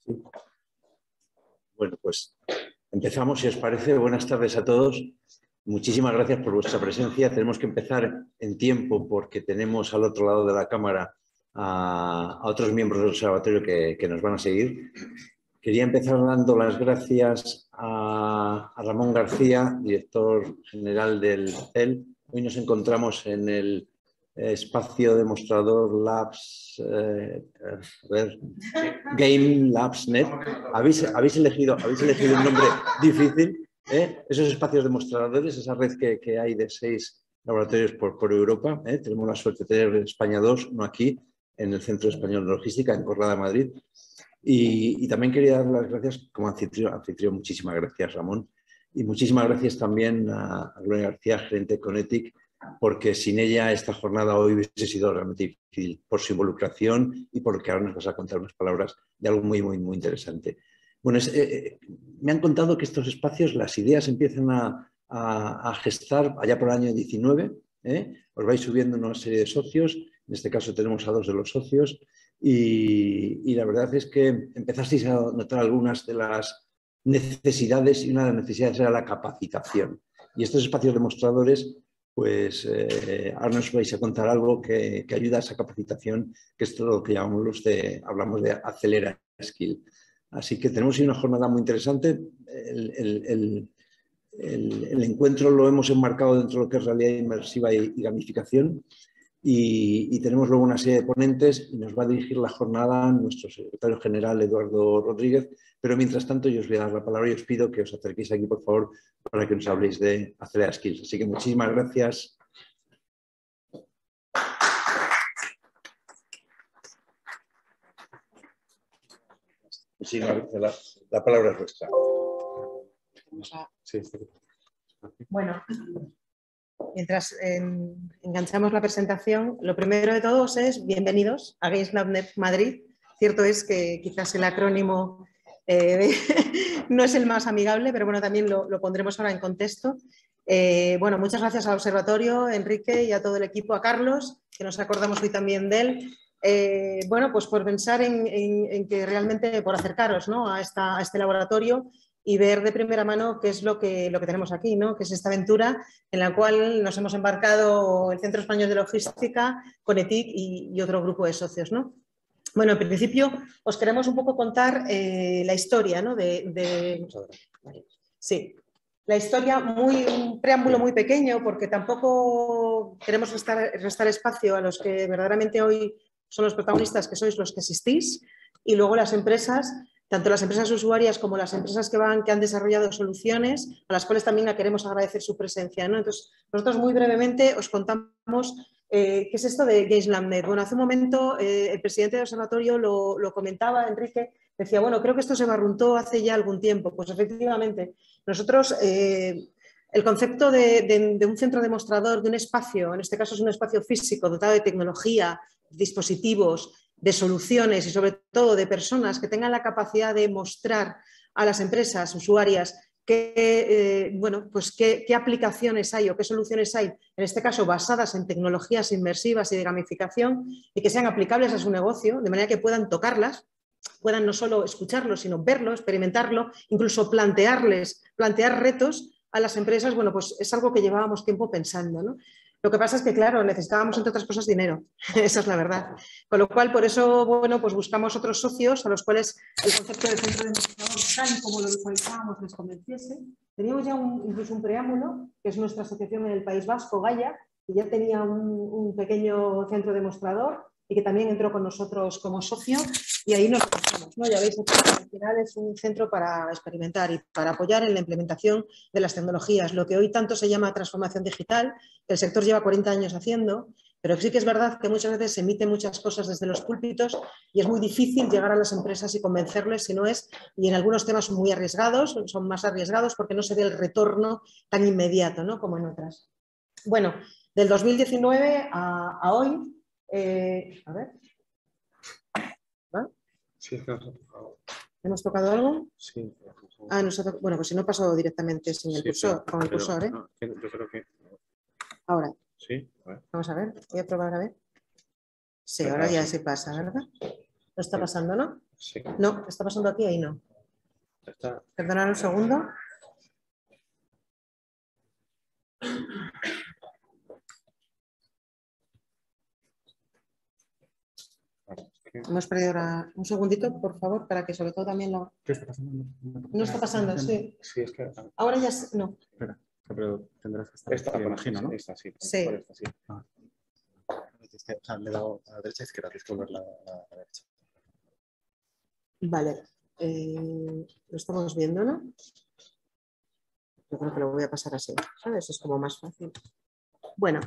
Sí. Bueno, pues empezamos, si os parece. Buenas tardes a todos. Muchísimas gracias por vuestra presencia. Tenemos que empezar en tiempo porque tenemos al otro lado de la cámara a otros miembros del observatorio que nos van a seguir. Quería empezar dando las gracias a Ramón García, director general del CEL. Hoy nos encontramos en el espacio demostrador Labs, Game Labs Net. Habéis elegido un nombre difícil. Esos espacios demostradores, esa red que hay de 6 laboratorios por Europa. Tenemos la suerte de tener en España 2, uno aquí, en el Centro Español de Logística, en Corrada, Madrid. Y también quería dar las gracias como anfitrión. Muchísimas gracias, Ramón. Y muchísimas gracias también a Gloria García, gerente de Conetic, porque sin ella esta jornada hoy hubiese sido realmente difícil por su involucración y por lo que ahora nos vas a contar unas palabras de algo muy, muy, muy interesante. Bueno, me han contado que estos espacios, las ideas empiezan a gestar allá por el año 19. Os vais subiendo una serie de socios. En este caso tenemos a 2 de los socios. Y la verdad es que empezasteis a notar algunas de las necesidades, y una de las necesidades era la capacitación. Y estos espacios demostradores, pues ahora nos vais a contar algo que ayuda a esa capacitación, que es todo lo que hablamos de Acelera Skill. Así que tenemos hoy una jornada muy interesante. El encuentro lo hemos enmarcado dentro de lo que es realidad inmersiva y gamificación. Y tenemos luego una serie de ponentes y nos va a dirigir la jornada nuestro secretario general, Eduardo Rodríguez. Pero mientras tanto yo os voy a dar la palabra y os pido que os acerquéis aquí, por favor, para que nos habléis de Acelera Skills. Así que muchísimas gracias. Muchísimas gracias. La palabra es vuestra. Bueno, mientras enganchamos la presentación, lo primero de todos es bienvenidos a Games Lab Net Madrid. Cierto es que quizás el acrónimo no es el más amigable, pero bueno, también lo pondremos ahora en contexto. Bueno, muchas gracias al observatorio, Enrique, y a todo el equipo, a Carlos, que nos acordamos hoy también de él. Bueno, pues por pensar en que realmente, por acercaros, ¿no?, a este laboratorio y ver de primera mano qué es lo que tenemos aquí, ¿no?, que es esta aventura en la cual nos hemos embarcado el Centro Español de Logística, Conetic y otro grupo de socios, ¿no? Bueno, en principio os queremos un poco contar la historia, ¿no?, sí, la historia, un preámbulo muy pequeño, porque tampoco queremos restar espacio a los que verdaderamente hoy son los protagonistas, que sois los que asistís, y luego las empresas, tanto las empresas usuarias como las empresas que han desarrollado soluciones, a las cuales también queremos agradecer su presencia, ¿no? Entonces, nosotros muy brevemente os contamos qué es esto de Games Lab Net. Bueno, hace un momento el presidente del observatorio lo comentaba, Enrique, decía, bueno, creo que esto se barruntó hace ya algún tiempo. Pues efectivamente, nosotros, el concepto de un centro demostrador, de un espacio, en este caso es un espacio físico dotado de tecnología, dispositivos, de soluciones y sobre todo de personas que tengan la capacidad de mostrar a las empresas usuarias qué aplicaciones hay o qué soluciones hay, en este caso basadas en tecnologías inmersivas y de gamificación y que sean aplicables a su negocio, de manera que puedan tocarlas, puedan no solo escucharlo, sino verlo, experimentarlo, incluso plantear retos a las empresas. Bueno, pues es algo que llevábamos tiempo pensando, ¿no? Lo que pasa es que, claro, necesitábamos, entre otras cosas, dinero. Esa es la verdad. Con lo cual, por eso, bueno, pues buscamos otros socios a los cuales el concepto de centro demostrador, tal y como lo visualizábamos, les convenciese. Teníamos ya incluso un preámbulo, que es nuestra asociación en el País Vasco, Gaia, que ya tenía un pequeño centro demostrador y que también entró con nosotros como socio, y ahí nos pasamos, ¿no? Ya veis, al final es un centro para experimentar y para apoyar en la implementación de las tecnologías, lo que hoy tanto se llama transformación digital, que el sector lleva 40 años haciendo, pero sí que es verdad que muchas veces se emiten muchas cosas desde los púlpitos y es muy difícil llegar a las empresas y convencerles si no es, y en algunos temas son muy arriesgados, son más arriesgados porque no se ve el retorno tan inmediato, ¿no?, como en otras. Bueno, del 2019 a hoy, a ver. ¿Va? Sí, es que nos ha tocado. ¿Hemos tocado algo? Sí. Bueno, pues si no paso directamente sin el cursor, con el cursor, ¿eh? No, yo creo que... Ahora. Sí, a ver. Vamos a ver, voy a probar a ver. Sí, ahora ya se pasa, ¿verdad? No está pasando, ¿no? Sí. No, está pasando aquí, ahí no. Está. Perdonad un segundo. Hemos perdido ahora un segundito, por favor, para que sobre todo también lo... ¿Qué está pasando? No está pasando, sí. Sí, es que. Ahora ya no. Espera, pero tendrás que estar. Esta, me imagino, ¿no? Esta, sí. Sí. Por esta, sí. Ah. Es que, o sea, le he dado a la derecha y izquierda, tienes que volver a la derecha. Vale. Lo estamos viendo, ¿no? Yo creo que lo voy a pasar así, ¿sabes? Es como más fácil. Bueno,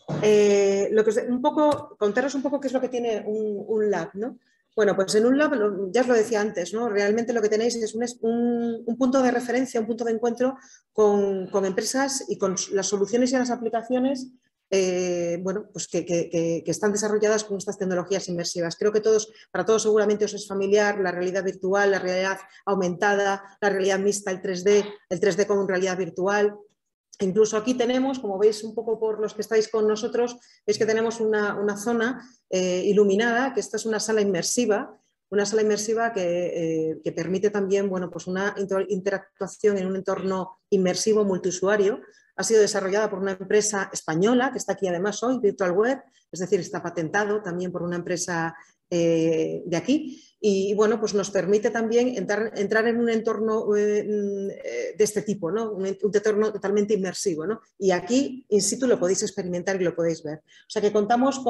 lo que un poco, contaros un poco qué es lo que tiene un lab, ¿no? Bueno, pues en un lab, ya os lo decía antes, ¿no? Realmente lo que tenéis es un punto de referencia, un punto de encuentro con empresas y con las soluciones y las aplicaciones bueno, pues que están desarrolladas con estas tecnologías inmersivas. Creo que para todos seguramente os es familiar la realidad virtual, la realidad aumentada, la realidad mixta, el 3D con realidad virtual. Incluso aquí tenemos, como veis un poco por los que estáis con nosotros, veis que tenemos una zona iluminada, que esta es una sala inmersiva que permite también, bueno, pues una interactuación en un entorno inmersivo multiusuario. Ha sido desarrollada por una empresa española, que está aquí además hoy, Virtual Web, es decir, está patentado también por una empresa de aquí. Y bueno, pues nos permite también entrar en un entorno de este tipo, ¿no? Un entorno totalmente inmersivo, ¿no? Y aquí, in situ, lo podéis experimentar y lo podéis ver. O sea que contamos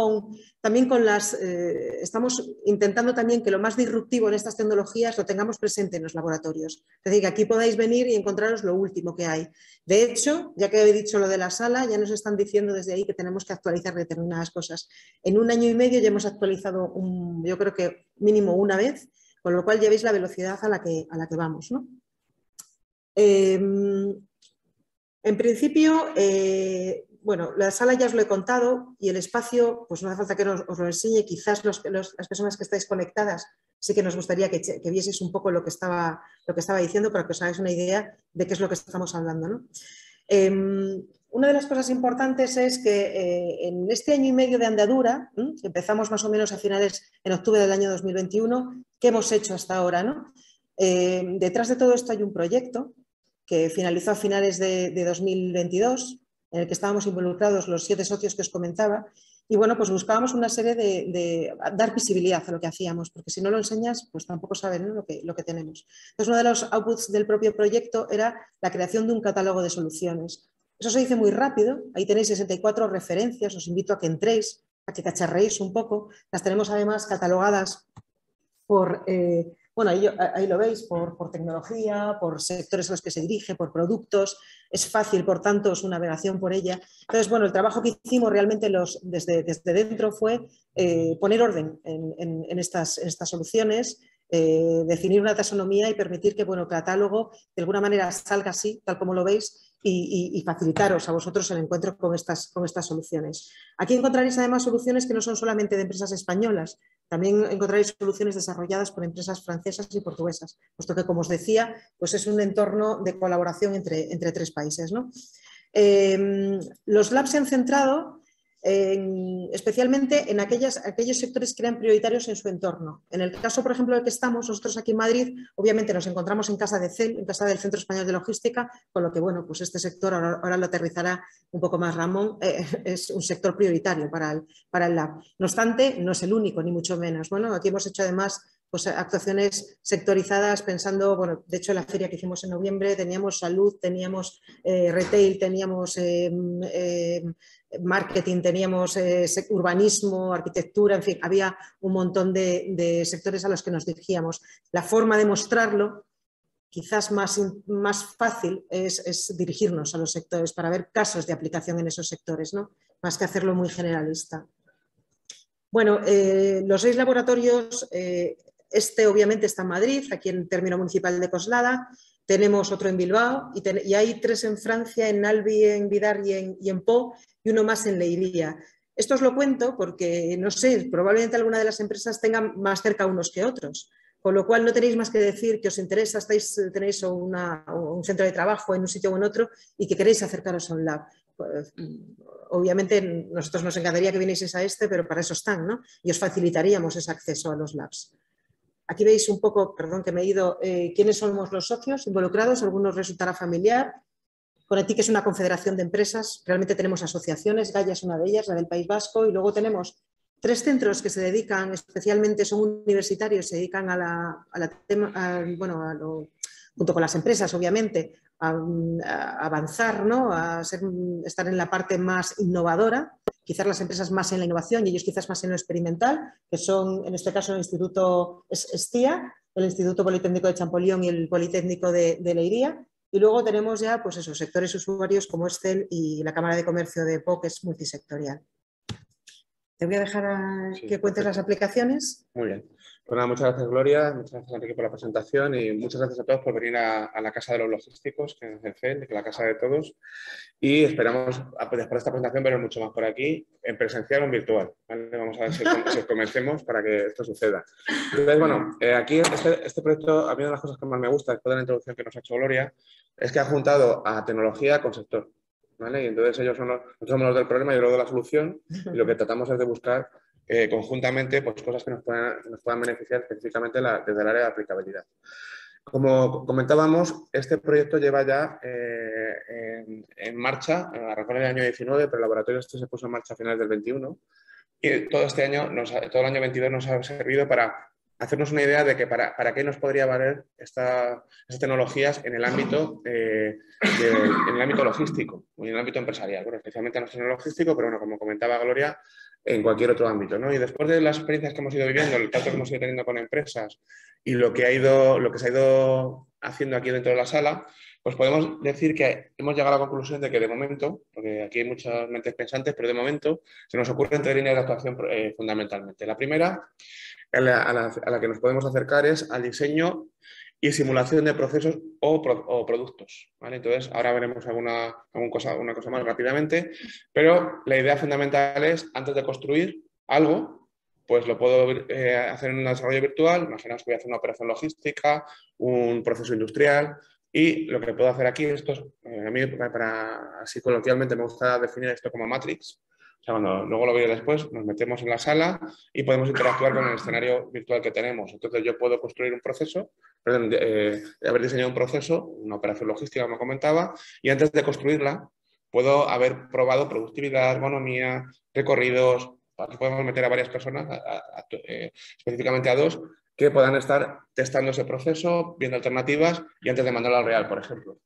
también con estamos intentando también que lo más disruptivo en estas tecnologías lo tengamos presente en los laboratorios. Es decir, que aquí podáis venir y encontraros lo último que hay. De hecho, ya que he dicho lo de la sala, ya nos están diciendo desde ahí que tenemos que actualizar determinadas cosas. En 1 año y medio ya hemos actualizado, yo creo que mínimo una vez, con lo cual ya veis la velocidad a la que vamos, ¿no? En principio, bueno, la sala ya os lo he contado y el espacio, pues no hace falta que os lo enseñe, quizás las personas que estáis conectadas sí que nos gustaría que vieseis un poco lo que estaba diciendo para que os hagáis una idea de qué es lo que estamos hablando, ¿no? Una de las cosas importantes es que en este año y medio de andadura, empezamos más o menos en octubre del año 2021, ¿qué hemos hecho hasta ahora, ¿no? Detrás de todo esto hay un proyecto que finalizó a finales de 2022, en el que estábamos involucrados los 7 socios que os comentaba, y bueno, pues buscábamos una serie de dar visibilidad a lo que hacíamos, porque si no lo enseñas, pues tampoco saben, ¿no? lo que tenemos. Entonces, uno de los outputs del propio proyecto era la creación de un catálogo de soluciones. Eso se dice muy rápido, ahí tenéis 64 referencias, os invito a que entréis, a que cacharréis un poco. Las tenemos además catalogadas por, bueno, ahí lo veis, por tecnología, por sectores a los que se dirige, por productos. Es fácil, por tanto, su navegación por ella. Entonces, bueno, el trabajo que hicimos realmente desde dentro fue poner orden en estas soluciones, definir una taxonomía y permitir que, bueno, el catálogo de alguna manera salga así, tal como lo veis, y facilitaros a vosotros el encuentro con estas soluciones. Aquí encontraréis además soluciones que no son solamente de empresas españolas, también encontraréis soluciones desarrolladas por empresas francesas y portuguesas, puesto que, como os decía, pues es un entorno de colaboración entre 3 países, ¿no? Los labs se han centrado especialmente en aquellos sectores que eran prioritarios en su entorno. En el caso, por ejemplo, del que estamos, nosotros aquí en Madrid, obviamente nos encontramos en casa de CEL, en casa del Centro Español de Logística, con lo que, bueno, pues este sector, ahora lo aterrizará un poco más Ramón, es un sector prioritario para el lab. No obstante, no es el único, ni mucho menos. Bueno, aquí hemos hecho además pues, actuaciones sectorizadas pensando, bueno, de hecho en la feria que hicimos en noviembre teníamos salud, teníamos retail, teníamos marketing, teníamos urbanismo, arquitectura, en fin, había un montón de sectores a los que nos dirigíamos. La forma de mostrarlo, quizás más fácil, es dirigirnos a los sectores para ver casos de aplicación en esos sectores, ¿no? Más que hacerlo muy generalista. Bueno, los 6 laboratorios, este obviamente está en Madrid, aquí en el término municipal de Coslada. Tenemos otro en Bilbao y hay 3 en Francia, en Albi, en Vidar y en Pau, y uno más en Leiria. Esto os lo cuento porque, no sé, probablemente alguna de las empresas tengan más cerca unos que otros, con lo cual no tenéis más que decir que os interesa, tenéis un centro de trabajo en un sitio o en otro y que queréis acercaros a un lab. Pues, obviamente nosotros nos encantaría que vinieseis a pero para eso están, ¿no? Y os facilitaríamos ese acceso a los labs. Aquí veis un poco, perdón que me he ido, quiénes somos los socios involucrados, algunos resultará familiar. Conectic es una confederación de empresas, realmente tenemos asociaciones, Gaia es una de ellas, la del País Vasco, y luego tenemos 3 centros que se dedican, especialmente son universitarios, se dedican junto con las empresas, obviamente, a avanzar, ¿no? Estar en la parte más innovadora, quizás las empresas más en la innovación y ellos quizás más en lo experimental, que son, en este caso, el Instituto STIA, el Instituto Politécnico de Champollion y el Politécnico de Leiría. Y luego tenemos ya, pues esos sectores usuarios como Excel y la Cámara de Comercio de PO, que es multisectorial. Te voy a dejar que cuentes las aplicaciones. Muy bien. Pues nada, muchas gracias, Gloria, muchas gracias, Enrique, por la presentación y muchas gracias a todos por venir a la Casa de los Logísticos, que es el CEL, que es la casa de todos. Y esperamos, después de esta presentación, veros mucho más por aquí, en presencial o en virtual. ¿Vale? Vamos a ver si os convencemos para que esto suceda. Entonces, bueno, aquí este proyecto, a mí una de las cosas que más me gusta, después de la introducción que nos ha hecho Gloria, es que ha juntado a tecnología con sector. ¿Vale? Y entonces nosotros somos los del problema y luego de la solución, y lo que tratamos es de buscar conjuntamente pues, cosas que nos puedan beneficiar específicamente desde el área de aplicabilidad. Como comentábamos, este proyecto lleva ya en marcha, arrancó en el año 19, pero el laboratorio se puso en marcha a finales del 21, y todo este año, todo el año 22 nos ha servido para hacernos una idea de que para qué nos podría valer estas tecnologías en el ámbito, en el ámbito logístico y en el ámbito empresarial. Bueno, especialmente en el logístico, pero bueno, como comentaba Gloria, en cualquier otro ámbito, ¿no? Y después de las experiencias que hemos ido viviendo, el trato que hemos ido teniendo con empresas y lo que se ha ido haciendo aquí dentro de la sala, pues podemos decir que hemos llegado a la conclusión de que de momento, porque aquí hay muchas mentes pensantes, pero de momento se nos ocurren 3 líneas de actuación fundamentalmente. La primera, a la que nos podemos acercar, es al diseño y simulación de procesos o productos, ¿vale? Entonces, ahora veremos una cosa más rápidamente, pero la idea fundamental es, antes de construir algo, pues lo puedo hacer en un desarrollo virtual. Imaginaos que voy a hacer una operación logística, un proceso industrial, y lo que puedo hacer aquí, a mí, así coloquialmente, me gusta definir esto como Matrix. O sea, luego lo veré después, nos metemos en la sala y podemos interactuar con el escenario virtual que tenemos. Entonces yo puedo construir un proceso, haber diseñado un proceso, una operación logística, como comentaba, y antes de construirla puedo haber probado productividad, ergonomía, recorridos. Aquí podemos meter a varias personas, específicamente a 2, que puedan estar testando ese proceso, viendo alternativas y antes de mandarlo al real, por ejemplo.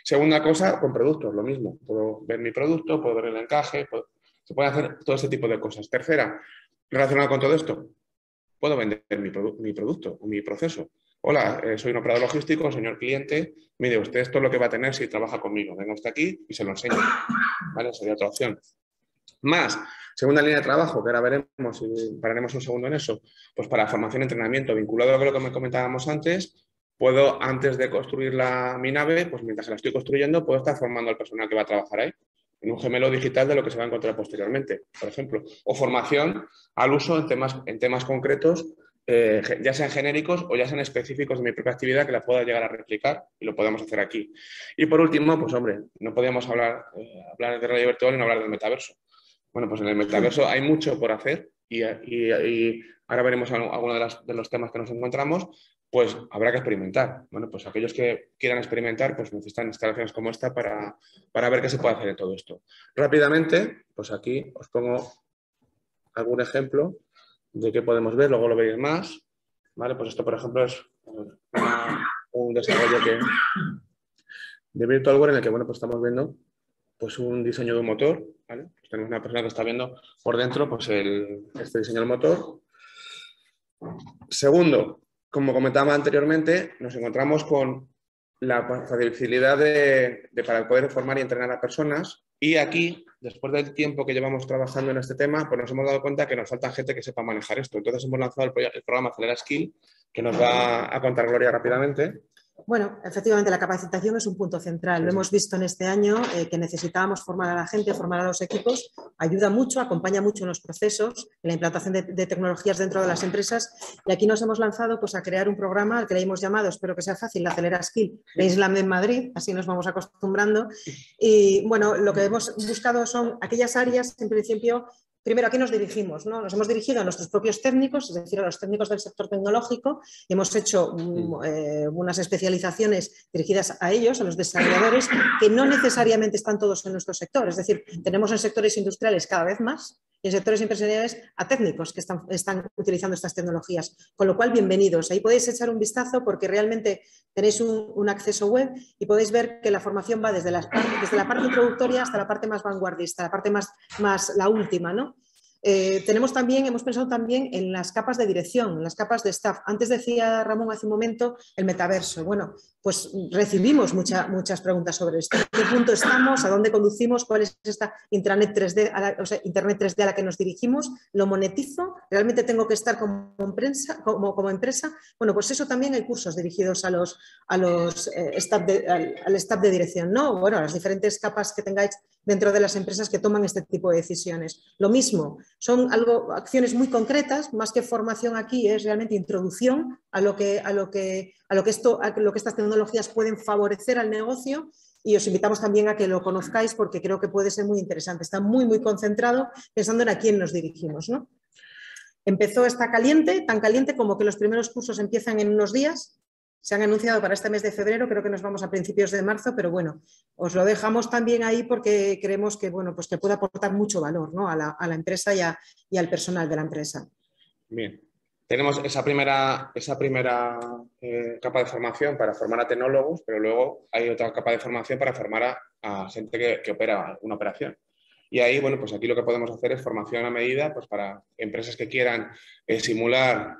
Segunda cosa, con productos, lo mismo. Puedo ver mi producto, puedo ver el encaje, se puede hacer todo este tipo de cosas. Tercera, relacionada con todo esto, puedo vender mi producto o mi proceso. Hola, soy un operador logístico, señor cliente, mire, usted esto es lo que va a tener si trabaja conmigo. Venga usted aquí y se lo enseño. ¿Vale? Sería otra opción. Más, segunda línea de trabajo, que ahora veremos y pararemos un segundo en eso, pues para formación y entrenamiento, vinculado a lo que comentábamos antes, puedo, antes de construir mi nave, pues mientras la estoy construyendo, puedo estar formando al personal que va a trabajar ahí, en un gemelo digital de lo que se va a encontrar posteriormente, por ejemplo. O formación al uso en temas concretos, ya sean genéricos o ya sean específicos de mi propia actividad, que la pueda llegar a replicar y lo podemos hacer aquí. Y por último, pues hombre, no podíamos hablar de realidad virtual y no hablar del metaverso. Bueno, pues en el metaverso hay mucho por hacer y ahora veremos algunos de los temas que nos encontramos, pues habrá que experimentar. Bueno, pues aquellos que quieran experimentar, pues necesitan instalaciones como esta para ver qué se puede hacer de todo esto. Rápidamente, pues aquí os pongo algún ejemplo de qué podemos ver, luego lo veréis más. ¿Vale? Pues esto, por ejemplo, es un desarrollo de VirtualWare en el que, bueno, pues estamos viendo pues un diseño de un motor, ¿vale? Pues tenemos una persona que está viendo por dentro pues este diseño del motor. Segundo, como comentaba anteriormente, nos encontramos con la facilidad para poder formar y entrenar a personas, y aquí, después del tiempo que llevamos trabajando en este tema, pues nos hemos dado cuenta que nos falta gente que sepa manejar esto. Entonces hemos lanzado el programa Acelera Skill, que nos va a contar Gloria rápidamente. Bueno, efectivamente la capacitación es un punto central. Lo hemos visto en este año que necesitábamos formar a la gente, formar a los equipos. Ayuda mucho, acompaña mucho en los procesos, en la implantación de tecnologías dentro de las empresas. Y aquí nos hemos lanzado pues, a crear un programa al que le hemos llamado, espero que sea fácil, la Acelera Skill de Islam en Madrid. Así nos vamos acostumbrando. Y bueno, lo que hemos buscado son aquellas áreas, en principio, primero, ¿a qué nos dirigimos? ¿No? Nos hemos dirigido a nuestros propios técnicos, es decir, a los técnicos del sector tecnológico, y hemos hecho unas especializaciones dirigidas a ellos, a los desarrolladores, que no necesariamente están todos en nuestro sector. Es decir, tenemos en sectores industriales cada vez más y en sectores empresariales a técnicos que están utilizando estas tecnologías. Con lo cual, bienvenidos. Ahí podéis echar un vistazo porque realmente tenéis un acceso web y podéis ver que la formación va desde la parte introductoria hasta la parte más vanguardista, la parte más la última, ¿no? Hemos pensado también en las capas de dirección, en las capas de staff. Antes decía Ramón hace un momento el metaverso. Bueno, pues recibimos muchas preguntas sobre esto. ¿En qué punto estamos? ¿A dónde conducimos? ¿Cuál es esta Internet 3D, Internet 3D a la que nos dirigimos? ¿Lo monetizo? ¿Realmente tengo que estar como empresa? Bueno, pues eso también hay cursos dirigidos al staff de dirección, ¿no? Bueno, a las diferentes capas que tengáis dentro de las empresas que toman este tipo de decisiones. Lo mismo, son acciones muy concretas, más que formación aquí, es realmente introducción a lo que estas tecnologías pueden favorecer al negocio, y os invitamos también a que lo conozcáis porque creo que puede ser muy interesante. Está muy, muy concentrado pensando en a quién nos dirigimos, ¿no? Está caliente, tan caliente como que los primeros cursos empiezan en unos días. Se han anunciado para este mes de febrero, creo que nos vamos a principios de marzo, pero bueno, os lo dejamos también ahí porque creemos que, bueno, pues que puede aportar mucho valor, ¿no? a la empresa y al personal de la empresa. Bien, tenemos esa primera capa de formación para formar a tecnólogos, pero luego hay otra capa de formación para formar a gente que opera una operación. Y ahí, bueno, pues aquí lo que podemos hacer es formación a medida, pues para empresas que quieran simular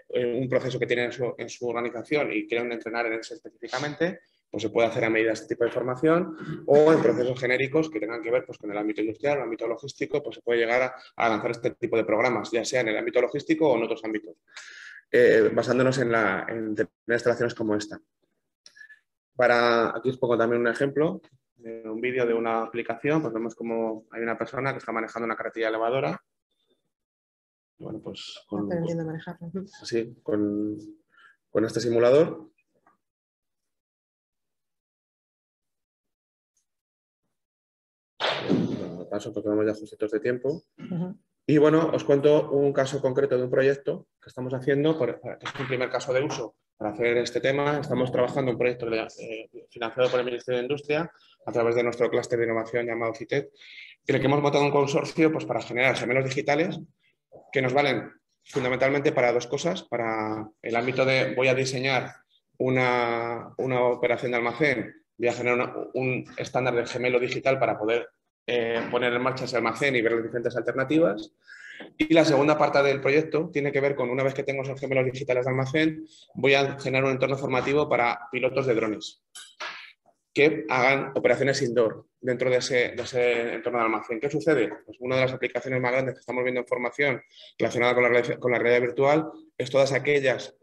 un proceso que tienen en su organización y quieran entrenar en ese específicamente, pues se puede hacer a medida este tipo de formación, o en procesos genéricos que tengan que ver pues, con el ámbito industrial, el ámbito logístico, pues se puede llegar a lanzar este tipo de programas, ya sea en el ámbito logístico o en otros ámbitos, basándonos en instalaciones como esta. Aquí os pongo también un ejemplo. Un vídeo de una aplicación, pues vemos como hay una persona que está manejando una carretilla elevadora. Bueno, pues aprendiendo a manejarlo. Así, con este simulador. Paso porque vamos ya justitos de tiempo. Y bueno, os cuento un caso concreto de un proyecto que estamos haciendo, que es un primer caso de uso para hacer este tema. Estamos trabajando en un proyecto financiado por el Ministerio de Industria a través de nuestro clúster de innovación llamado CITED, en el que hemos montado un consorcio pues, para generar gemelos digitales que nos valen fundamentalmente para dos cosas. Para el ámbito de voy a diseñar una operación de almacén, voy a generar un estándar de gemelo digital para poder poner en marcha ese almacén y ver las diferentes alternativas. Y la segunda parte del proyecto tiene que ver con, una vez que tengo esos gemelos digitales de almacén, voy a generar un entorno formativo para pilotos de drones que hagan operaciones indoor dentro de ese entorno de almacén. ¿Qué sucede? Pues una de las aplicaciones más grandes que estamos viendo en formación relacionada con la realidad virtual es todas aquellas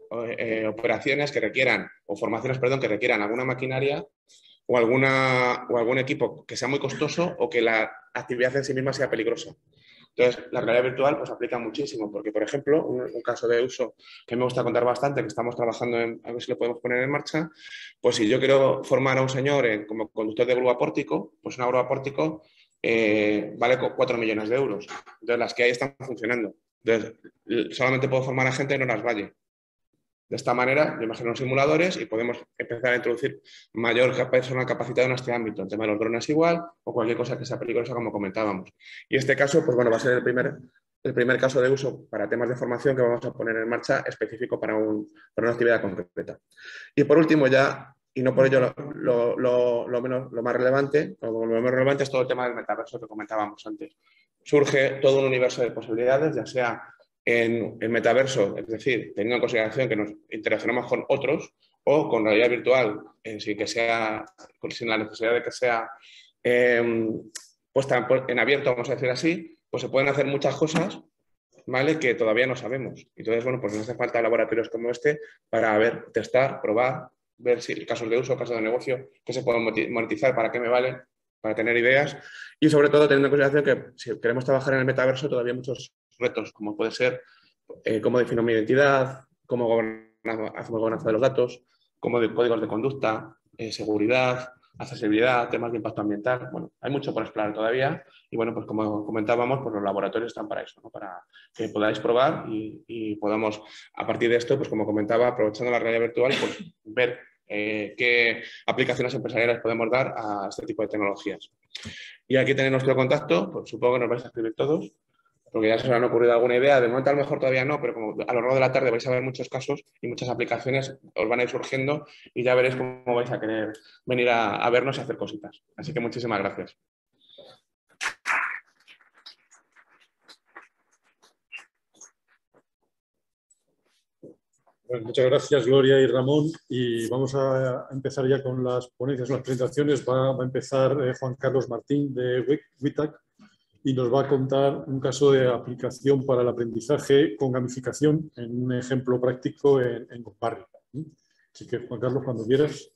operaciones que requieran, o formaciones, perdón, que requieran alguna maquinaria o algún equipo que sea muy costoso o que la actividad en sí misma sea peligrosa. Entonces, la realidad virtual pues aplica muchísimo, porque, por ejemplo, un caso de uso que me gusta contar bastante, que estamos trabajando a ver si lo podemos poner en marcha, pues si yo quiero formar a un señor como conductor de grúa pórtico, pues una grúa pórtico vale 4 millones de euros. Entonces, las que hay están funcionando. Entonces, solamente puedo formar a gente en Horas Valle. De esta manera, yo me genero simuladores y podemos empezar a introducir mayor personal capacitada en este ámbito. El tema de los drones igual, o cualquier cosa que sea peligrosa, como comentábamos. Y este caso, pues bueno, va a ser el primer caso de uso para temas de formación que vamos a poner en marcha específico para una actividad concreta. Y por último, ya, y no por ello lo más relevante, lo menos relevante es todo el tema del metaverso que comentábamos antes. Surge todo un universo de posibilidades, ya sea en el metaverso, es decir, teniendo en consideración que nos interaccionamos con otros, o con realidad virtual, sin la necesidad de que sea puesta en abierto, vamos a decir así, pues se pueden hacer muchas cosas, ¿vale?, que todavía no sabemos. Entonces, bueno, pues nos hace falta laboratorios como este para testar, probar, ver si casos de uso, casos de negocio, qué se pueden monetizar, para qué me valen, para tener ideas y, sobre todo, teniendo en consideración que si queremos trabajar en el metaverso todavía hay muchos retos, como puede ser cómo defino mi identidad, cómo hacemos gobernanza de los datos, cómo de códigos de conducta, seguridad, accesibilidad, temas de impacto ambiental. Bueno, hay mucho por explorar todavía y bueno, pues como comentábamos, pues los laboratorios están para eso, ¿no? Para que podáis probar y podamos, a partir de esto, pues como comentaba, aprovechando la realidad virtual, pues ver qué aplicaciones empresariales podemos dar a este tipo de tecnologías. Y aquí tenéis nuestro contacto, pues supongo que nos vais a escribir todos, porque ya se os han ocurrido alguna idea. De momento a lo mejor todavía no, pero como a lo largo de la tarde vais a ver muchos casos y muchas aplicaciones os van a ir surgiendo y ya veréis cómo vais a querer venir a vernos y hacer cositas. Así que muchísimas gracias. Bueno, muchas gracias, Gloria y Ramón. Y vamos a empezar ya con las ponencias, las presentaciones. Va a empezar Juan Carlos Martín de WITAC y nos va a contar un caso de aplicación para el aprendizaje con gamificación en un ejemplo práctico en Gombarri. Así que, Juan Carlos, cuando quieras.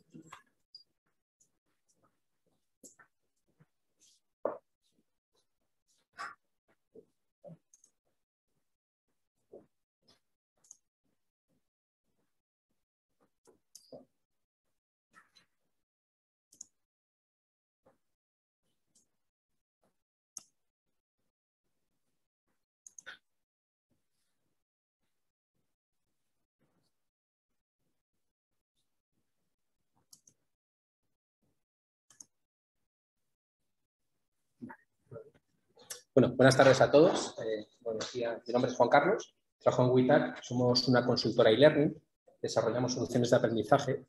Bueno, buenas tardes a todos. Buenos días. Mi nombre es Juan Carlos, trabajo en WITAC, somos una consultora e-learning, desarrollamos soluciones de aprendizaje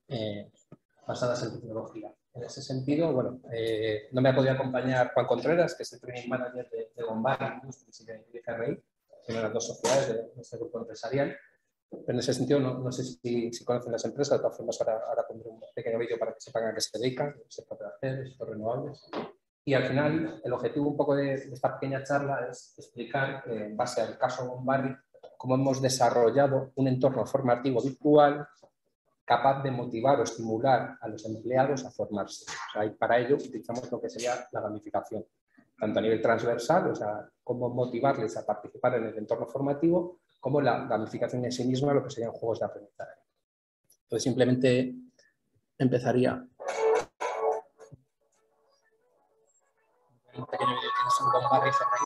basadas en tecnología. En ese sentido, bueno, no me ha podido acompañar Juan Contreras, que es el training manager de Gombarri y de GRI, que son las dos sociedades de este grupo empresarial. Pero en ese sentido, no sé si conocen las empresas. De todas formas, ahora pondré un pequeño vídeo para que sepan a qué se dedican, el sector de hacer, el sector renovables. Y al final, el objetivo un poco de esta pequeña charla es explicar, en base al caso Gombarri, cómo hemos desarrollado un entorno formativo virtual capaz de motivar o estimular a los empleados a formarse. O sea, y para ello utilizamos lo que sería la gamificación, tanto a nivel transversal, o sea, cómo motivarles a participar en el entorno formativo, como la gamificación en sí misma, lo que serían juegos de aprendizaje. Entonces, simplemente empezaría. Un pequeño vídeo que es un Gombarri GRI.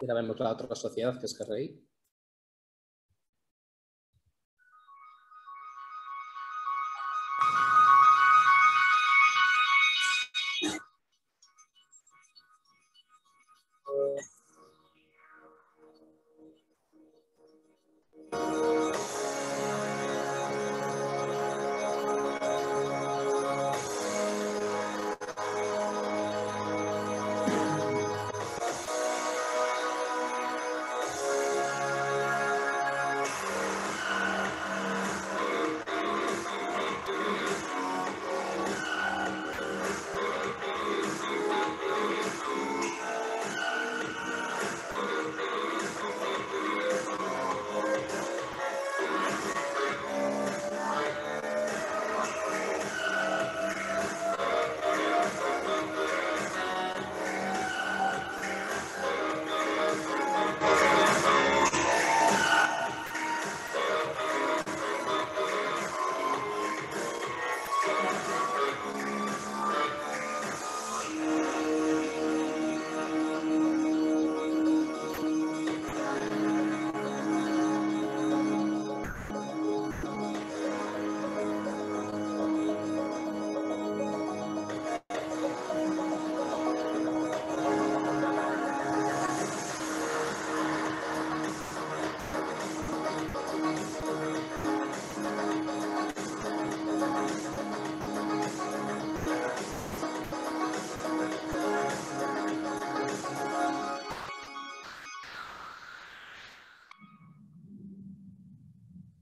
Y ahora vemos la otra sociedad, que es GRI.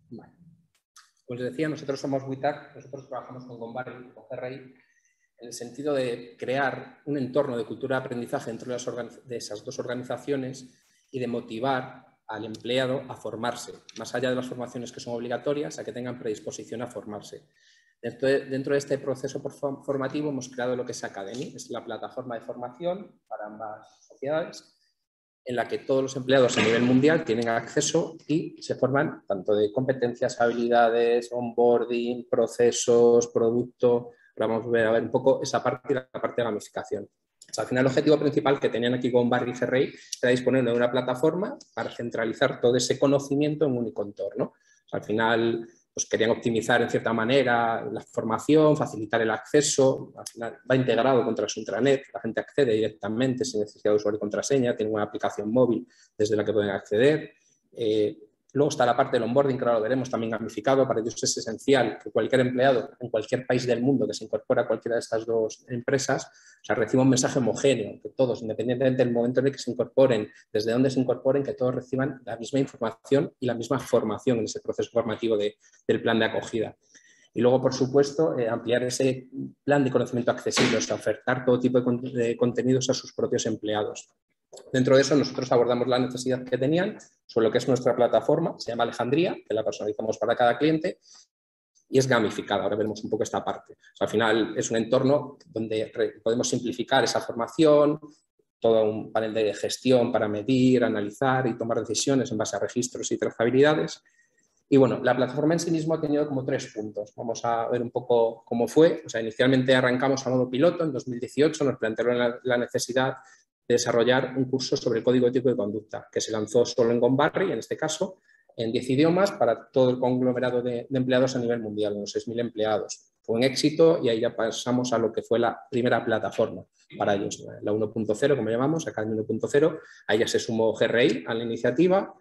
Vale. Como les decía, nosotros somos WITAC, nosotros trabajamos con Gombarri, con GRI, en el sentido de crear un entorno de cultura de aprendizaje dentro de esas dos organizaciones y de motivar al empleado a formarse, más allá de las formaciones que son obligatorias, a que tengan predisposición a formarse. Dentro de este proceso formativo hemos creado lo que es Academy, es la plataforma de formación para ambas sociedades, en la que todos los empleados a nivel mundial tienen acceso y se forman tanto de competencias, habilidades, onboarding, procesos, producto. Ahora vamos a ver un poco esa parte y la parte de gamificación. O sea, al final el objetivo principal que tenían aquí con Gombarri y GRI era disponer de una plataforma para centralizar todo ese conocimiento en un único entorno. O sea, al final pues querían optimizar en cierta manera la formación, facilitar el acceso, al final va integrado contra su intranet, la gente accede directamente sin necesidad de usuario y contraseña, tiene una aplicación móvil desde la que pueden acceder. Luego está la parte del onboarding, que ahora lo veremos, también gamificado. Para ellos es esencial que cualquier empleado en cualquier país del mundo que se incorpore a cualquiera de estas dos empresas, o sea, reciba un mensaje homogéneo, que todos, independientemente del momento en el que se incorporen, desde donde se incorporen, que todos reciban la misma información y la misma formación en ese proceso formativo del plan de acogida. Y luego, por supuesto, ampliar ese plan de conocimiento accesible, o sea, ofertar todo tipo de contenidos a sus propios empleados. Dentro de eso nosotros abordamos la necesidad que tenían sobre lo que es nuestra plataforma, se llama Alejandría, que la personalizamos para cada cliente y es gamificada. Ahora veremos un poco esta parte. O sea, al final es un entorno donde podemos simplificar esa formación, todo un panel de gestión para medir, analizar y tomar decisiones en base a registros y trazabilidades. Y bueno, la plataforma en sí misma ha tenido como 3 puntos. Vamos a ver un poco cómo fue. O sea, inicialmente arrancamos a modo piloto en 2018, nos plantearon la necesidad de desarrollar un curso sobre el código ético de conducta, que se lanzó solo en Gombarri, en este caso, en 10 idiomas para todo el conglomerado de empleados a nivel mundial, unos 6.000 empleados. Fue un éxito y ahí ya pasamos a lo que fue la primera plataforma para ellos, la 1.0, como llamamos, Academy 1.0. Ahí ya se sumó GRI a la iniciativa.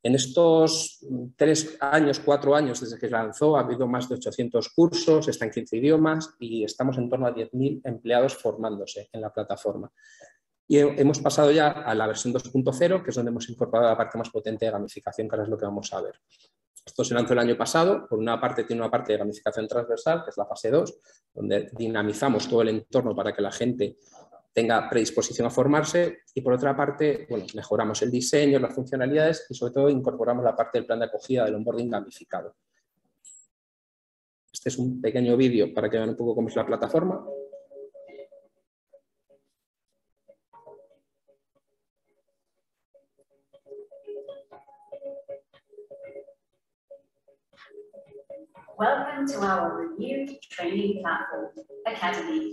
En estos 3 años, 4 años desde que se lanzó, ha habido más de 800 cursos, está en 15 idiomas y estamos en torno a 10.000 empleados formándose en la plataforma. Y hemos pasado ya a la versión 2.0, que es donde hemos incorporado la parte más potente de gamificación, que ahora es lo que vamos a ver. Esto se lanzó el año pasado. Por una parte tiene una parte de gamificación transversal, que es la fase 2, donde dinamizamos todo el entorno para que la gente tenga predisposición a formarse, y por otra parte, bueno, mejoramos el diseño, las funcionalidades y sobre todo incorporamos la parte del plan de acogida del onboarding gamificado. Este es un pequeño vídeo para que vean un poco cómo es la plataforma. Welcome to our renewed training platform, Academy.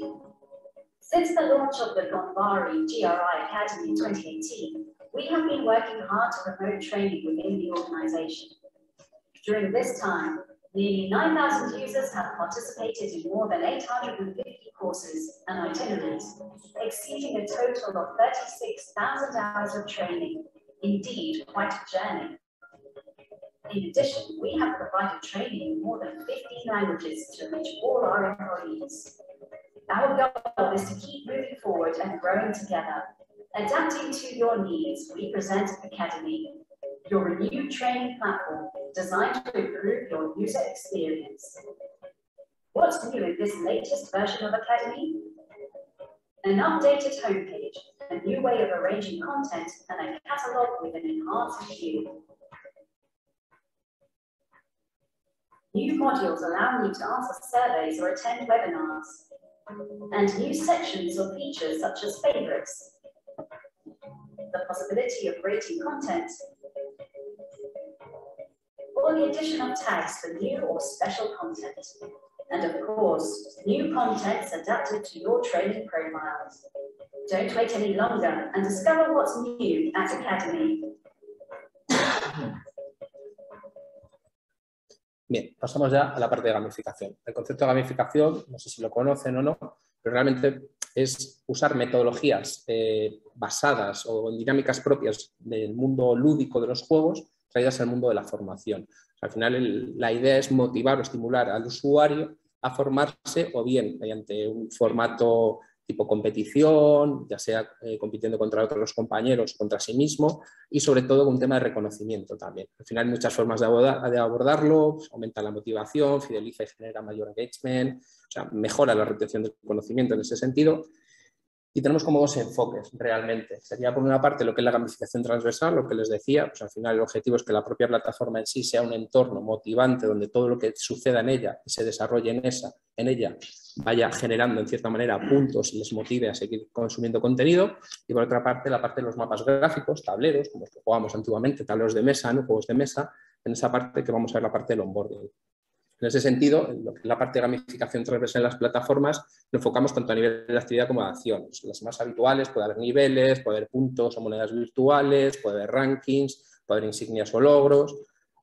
Since the launch of the Gombarri GRI Academy in 2018, we have been working hard to promote training within the organization. During this time, nearly 9,000 users have participated in more than 850 courses and itineraries, exceeding a total of 36,000 hours of training. Indeed, quite a journey. In addition, we have provided training in more than 15 languages to reach all our employees. Our goal is to keep moving forward and growing together. Adapting to your needs, we present Academy, your renewed training platform designed to improve your user experience. What's new in this latest version of Academy? An updated homepage, a new way of arranging content, and a catalogue with an enhanced view. New modules allow you to answer surveys or attend webinars, and new sections or features such as favorites, the possibility of rating content, or the addition of tags for new or special content. And of course, new contents adapted to your training profiles. Don't wait any longer and discover what's new at Academy. Bien, pasamos ya a la parte de gamificación. El concepto de gamificación, no sé si lo conocen o no, pero realmente es usar metodologías basadas o en dinámicas propias del mundo lúdico de los juegos traídas al mundo de la formación. Al final la idea es motivar o estimular al usuario a formarse o bien mediante un formato tipo competición, ya sea compitiendo contra otros compañeros o contra sí mismo, y sobre todo con un tema de reconocimiento también. Al final hay muchas formas de abordarlo, pues, aumenta la motivación, fideliza y genera mayor engagement, o sea, mejora la retención del conocimiento en ese sentido. Y tenemos como dos enfoques realmente. Sería por una parte lo que es la gamificación transversal, lo que les decía, pues al final el objetivo es que la propia plataforma en sí sea un entorno motivante donde todo lo que suceda en ella y se desarrolle en ella vaya generando en cierta manera puntos y les motive a seguir consumiendo contenido. Y por otra parte la parte de los mapas gráficos, tableros, como los que jugábamos antiguamente, tableros de mesa, ¿no? Juegos de mesa, en esa parte que vamos a ver la parte del onboarding. En ese sentido, la parte de gamificación transversal en las plataformas lo enfocamos tanto a nivel de actividad como de acción. Las más habituales, puede haber niveles, puede haber puntos o monedas virtuales, puede haber rankings, puede haber insignias o logros,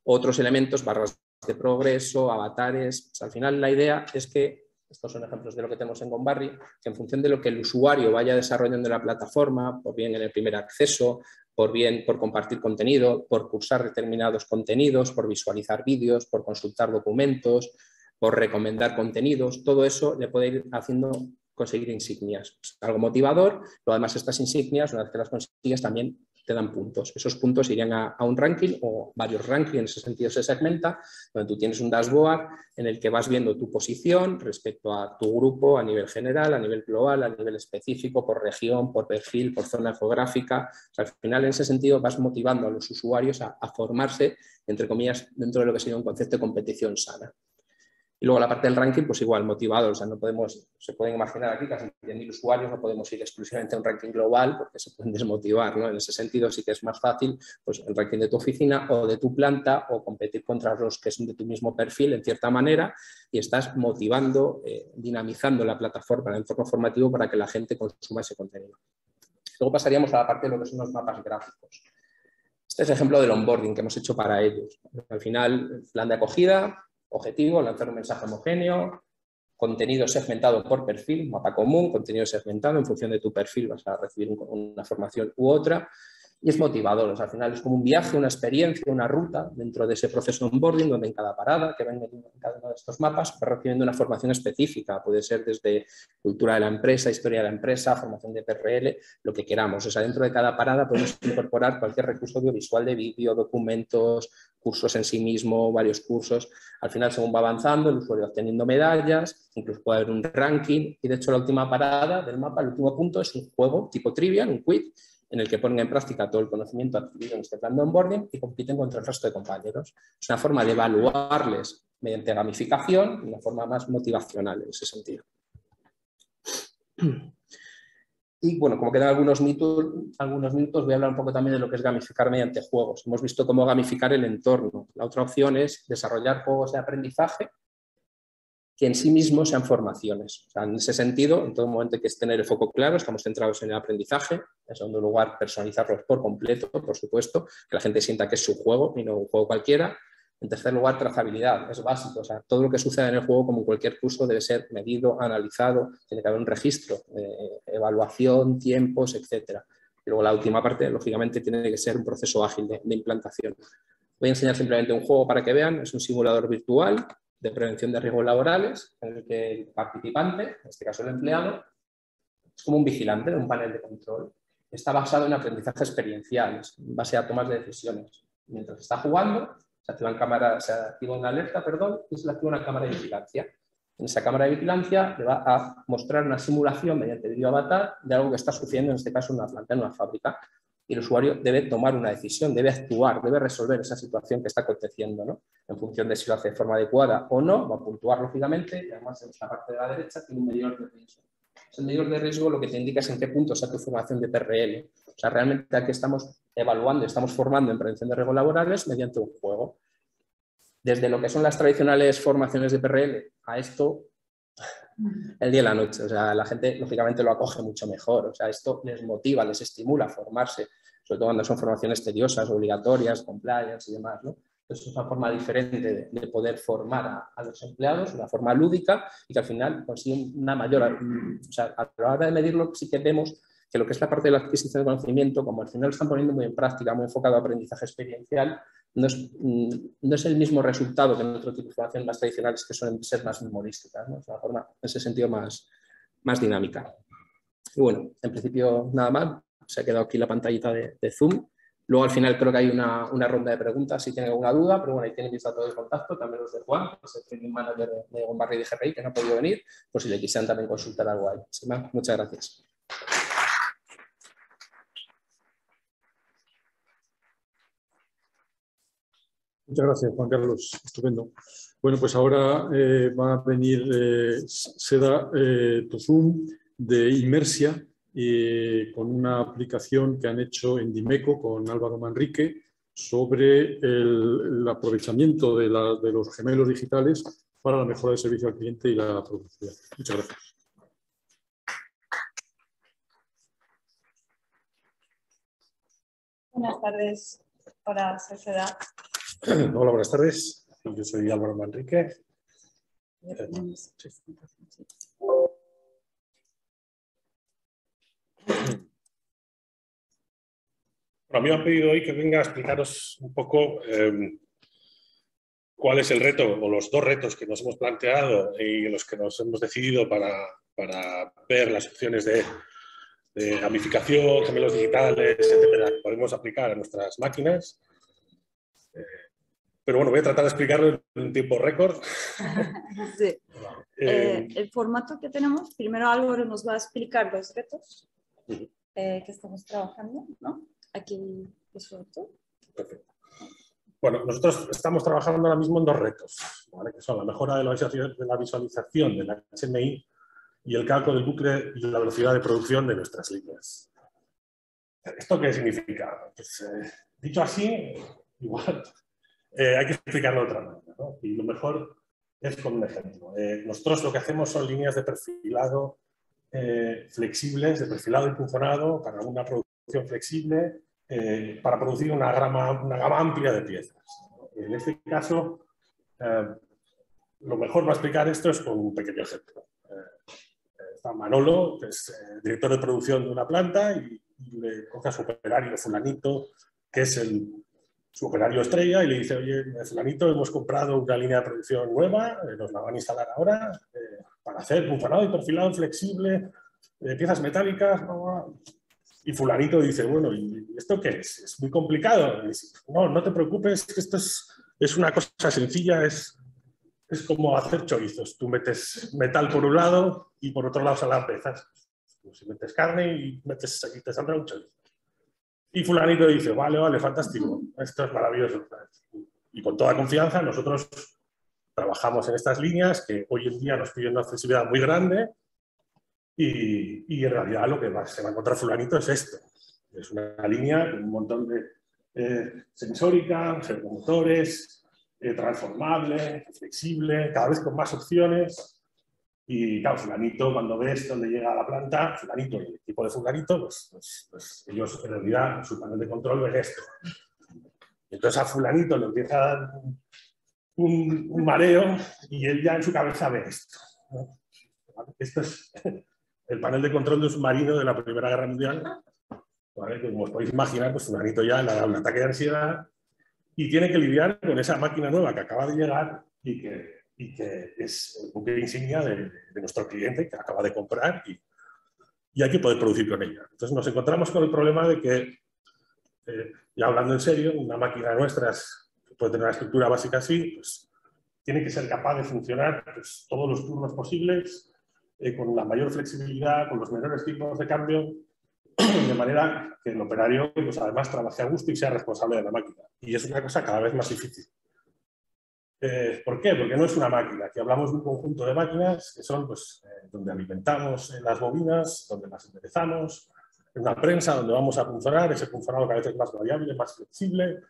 otros elementos, barras de progreso, avatares. Pues al final la idea es que, estos son ejemplos de lo que tenemos en Gombarri, que en función de lo que el usuario vaya desarrollando en la plataforma, por bien en el primer acceso, por bien por compartir contenido, por cursar determinados contenidos, por visualizar vídeos, por consultar documentos, por recomendar contenidos, todo eso le puede ir haciendo conseguir insignias. Es algo motivador, pero además estas insignias, una vez que las consigues, también te dan puntos. Esos puntos irían a un ranking o varios rankings, en ese sentido se segmenta, donde tú tienes un dashboard en el que vas viendo tu posición respecto a tu grupo a nivel general, a nivel global, a nivel específico, por región, por perfil, por zona geográfica. O sea, al final, en ese sentido, vas motivando a los usuarios a formarse, entre comillas, dentro de lo que sería un concepto de competición sana. Y luego la parte del ranking, pues igual, motivador, o sea, no podemos, se pueden imaginar aquí casi 100.000 usuarios, no podemos ir exclusivamente a un ranking global porque se pueden desmotivar, ¿no? En ese sentido sí que es más fácil, pues el ranking de tu oficina o de tu planta o competir contra los que son de tu mismo perfil en cierta manera y estás motivando, dinamizando la plataforma, el entorno formativo para que la gente consuma ese contenido. Luego pasaríamos a la parte de lo que son los mapas gráficos. Este es el ejemplo del onboarding que hemos hecho para ellos. Al final, el plan de acogida, objetivo, lanzar un mensaje homogéneo, contenido segmentado por perfil, mapa común, contenido segmentado, en función de tu perfil vas a recibir una formación u otra, y es motivador, o sea, al final es como un viaje, una experiencia, una ruta dentro de ese proceso de onboarding, donde en cada parada que ven en cada uno de estos mapas vas recibiendo una formación específica, puede ser desde cultura de la empresa, historia de la empresa, formación de PRL, lo que queramos, o sea, dentro de cada parada podemos incorporar cualquier recurso audiovisual de vídeo, documentos, cursos en sí mismo, varios cursos. Al final, según va avanzando, el usuario va obteniendo medallas, incluso puede haber un ranking y de hecho la última parada del mapa, el último punto, es un juego tipo trivial, un quiz, en el que ponen en práctica todo el conocimiento adquirido en este plan de onboarding y compiten contra el resto de compañeros. Es una forma de evaluarles mediante gamificación y una forma más motivacional en ese sentido. Y bueno, como quedan algunos minutos, voy a hablar un poco también de lo que es gamificar mediante juegos. Hemos visto cómo gamificar el entorno. La otra opción es desarrollar juegos de aprendizaje que en sí mismos sean formaciones. O sea, en ese sentido, en todo momento hay que tener el foco claro, estamos centrados en el aprendizaje, en segundo lugar, personalizarlos por completo, por supuesto, que la gente sienta que es su juego y no un juego cualquiera. En tercer lugar, trazabilidad, es básico, o sea, todo lo que suceda en el juego, como en cualquier curso, debe ser medido, analizado, tiene que haber un registro, evaluación, tiempos, etc. Y luego la última parte, lógicamente, tiene que ser un proceso ágil de implantación. Voy a enseñar simplemente un juego para que vean, es un simulador virtual de prevención de riesgos laborales, en el que el participante, en este caso el empleado, es como un vigilante de un panel de control. Está basado en aprendizaje experiencial, en base a tomas de decisiones. Mientras está jugando, se activa una alerta, y se le activa una cámara de vigilancia. En esa cámara de vigilancia le va a mostrar una simulación mediante vídeo avatar de algo que está sucediendo, en este caso en una planta, en una fábrica. Y el usuario debe tomar una decisión, debe actuar, debe resolver esa situación que está aconteciendo, ¿no? En función de si lo hace de forma adecuada o no, va a puntuar lógicamente, y además en esta parte de la derecha tiene un medidor de riesgo. El medidor de riesgo lo que te indica es en qué punto está tu formación de PRL. O sea, realmente aquí estamos evaluando, estamos formando en prevención de riesgos laborales mediante un juego. Desde lo que son las tradicionales formaciones de PRL a esto, el día y la noche. O sea, la gente lógicamente lo acoge mucho mejor. O sea, esto les motiva, les estimula a formarse, sobre todo cuando son formaciones tediosas, obligatorias, compliance y demás, ¿no? Entonces, es una forma diferente de poder formar a los empleados, una forma lúdica y que al final consiguen una mayor... O sea, a la hora de medirlo sí que vemos que lo que es la parte de la adquisición de conocimiento, como al final lo están poniendo muy en práctica, muy enfocado a aprendizaje experiencial, no es el mismo resultado que en otro tipo de formaciones más tradicionales que suelen ser más memorísticas, ¿no? Es una forma, en ese sentido, más dinámica. Y bueno, en principio nada más, se ha quedado aquí la pantallita de Zoom. Luego al final creo que hay una ronda de preguntas si tienen alguna duda, pero bueno, ahí tienen mis datos de contacto, también los de Juan, que es el training manager de Gombarri y de GRI, que no ha podido venir, por si le quisieran también consultar algo ahí. Sin más, muchas gracias. Muchas gracias, Juan Carlos. Estupendo. Bueno, pues ahora va a venir Seda Tozum de Inmersia con una aplicación que han hecho en Dimeco con Álvaro Manrique sobre el aprovechamiento de los gemelos digitales para la mejora del servicio al cliente y la productividad. Muchas gracias. Buenas tardes. Hola, soy Seda. Hola, buenas tardes. Yo soy Álvaro Manrique. A mí me han pedido hoy que venga a explicaros un poco cuál es el reto o los dos retos que nos hemos planteado y en los que nos hemos decidido para ver las opciones de gamificación, gemelos digitales, etcétera, que podemos aplicar a nuestras máquinas. Pero bueno, voy a tratar de explicarlo en un tiempo récord. Sí. El formato que tenemos, primero Álvaro nos va a explicar los retos que estamos trabajando, ¿no? Aquí es todo. Perfecto. Bueno, nosotros estamos trabajando ahora mismo en dos retos, ¿vale? Que son la mejora de la visualización del HMI y el cálculo del bucle y la velocidad de producción de nuestras líneas. ¿Esto qué significa? Pues, dicho así, igual hay que explicarlo de otra manera, ¿no? Y lo mejor es con un ejemplo. Nosotros lo que hacemos son líneas de perfilado flexibles, de perfilado impunzonado para una producción flexible, para producir una gama amplia de piezas. En este caso, lo mejor para explicar esto es con un pequeño ejemplo. Está Manolo, que es director de producción de una planta, y le coge a su operario fulanito, que es su operario estrella, y le dice: oye, fulanito, hemos comprado una línea de producción nueva, nos la van a instalar ahora, para hacer punzonado y perfilado flexible, piezas metálicas. Y fulanito dice: bueno, ¿y esto qué es? Es muy complicado. Y dice: no te preocupes, que esto es una cosa sencilla, es como hacer chorizos. Tú metes metal por un lado y por otro lado salen las piezas. Si metes carne y te saldrá un chorizo. Y fulanito dice: vale, fantástico, esto es maravilloso. Y con toda confianza nosotros trabajamos en estas líneas que hoy en día nos piden una flexibilidad muy grande y en realidad lo que se va a encontrar fulanito es esto. Es una línea con un montón de sensórica, servomotores, transformable, flexible, cada vez con más opciones. Y claro, fulanito, cuando ves dónde llega la planta, fulanito y el equipo de fulanito, pues ellos en realidad, su panel de control ven esto. Entonces a fulanito le empieza a dar un mareo y él ya en su cabeza ve esto, ¿no? Esto es el panel de control de un submarino de la Primera Guerra Mundial, ¿vale? Que como os podéis imaginar, pues fulanito ya le da un ataque de ansiedad y tiene que lidiar con esa máquina nueva que acaba de llegar y que es el buque insignia de nuestro cliente que acaba de comprar y hay que poder producir con ella. Entonces nos encontramos con el problema de que, ya hablando en serio, una máquina nuestra puede tener una estructura básica así, pues tiene que ser capaz de funcionar pues, todos los turnos posibles, con la mayor flexibilidad, con los menores tipos de cambio, de manera que el operario pues, además trabaje a gusto y sea responsable de la máquina. Y es una cosa cada vez más difícil. ¿Por qué? Porque no es una máquina. Aquí hablamos de un conjunto de máquinas que son pues, donde alimentamos las bobinas, donde las enderezamos, una prensa donde vamos a punzonar, ese punzonado cada vez es más variable, más flexible.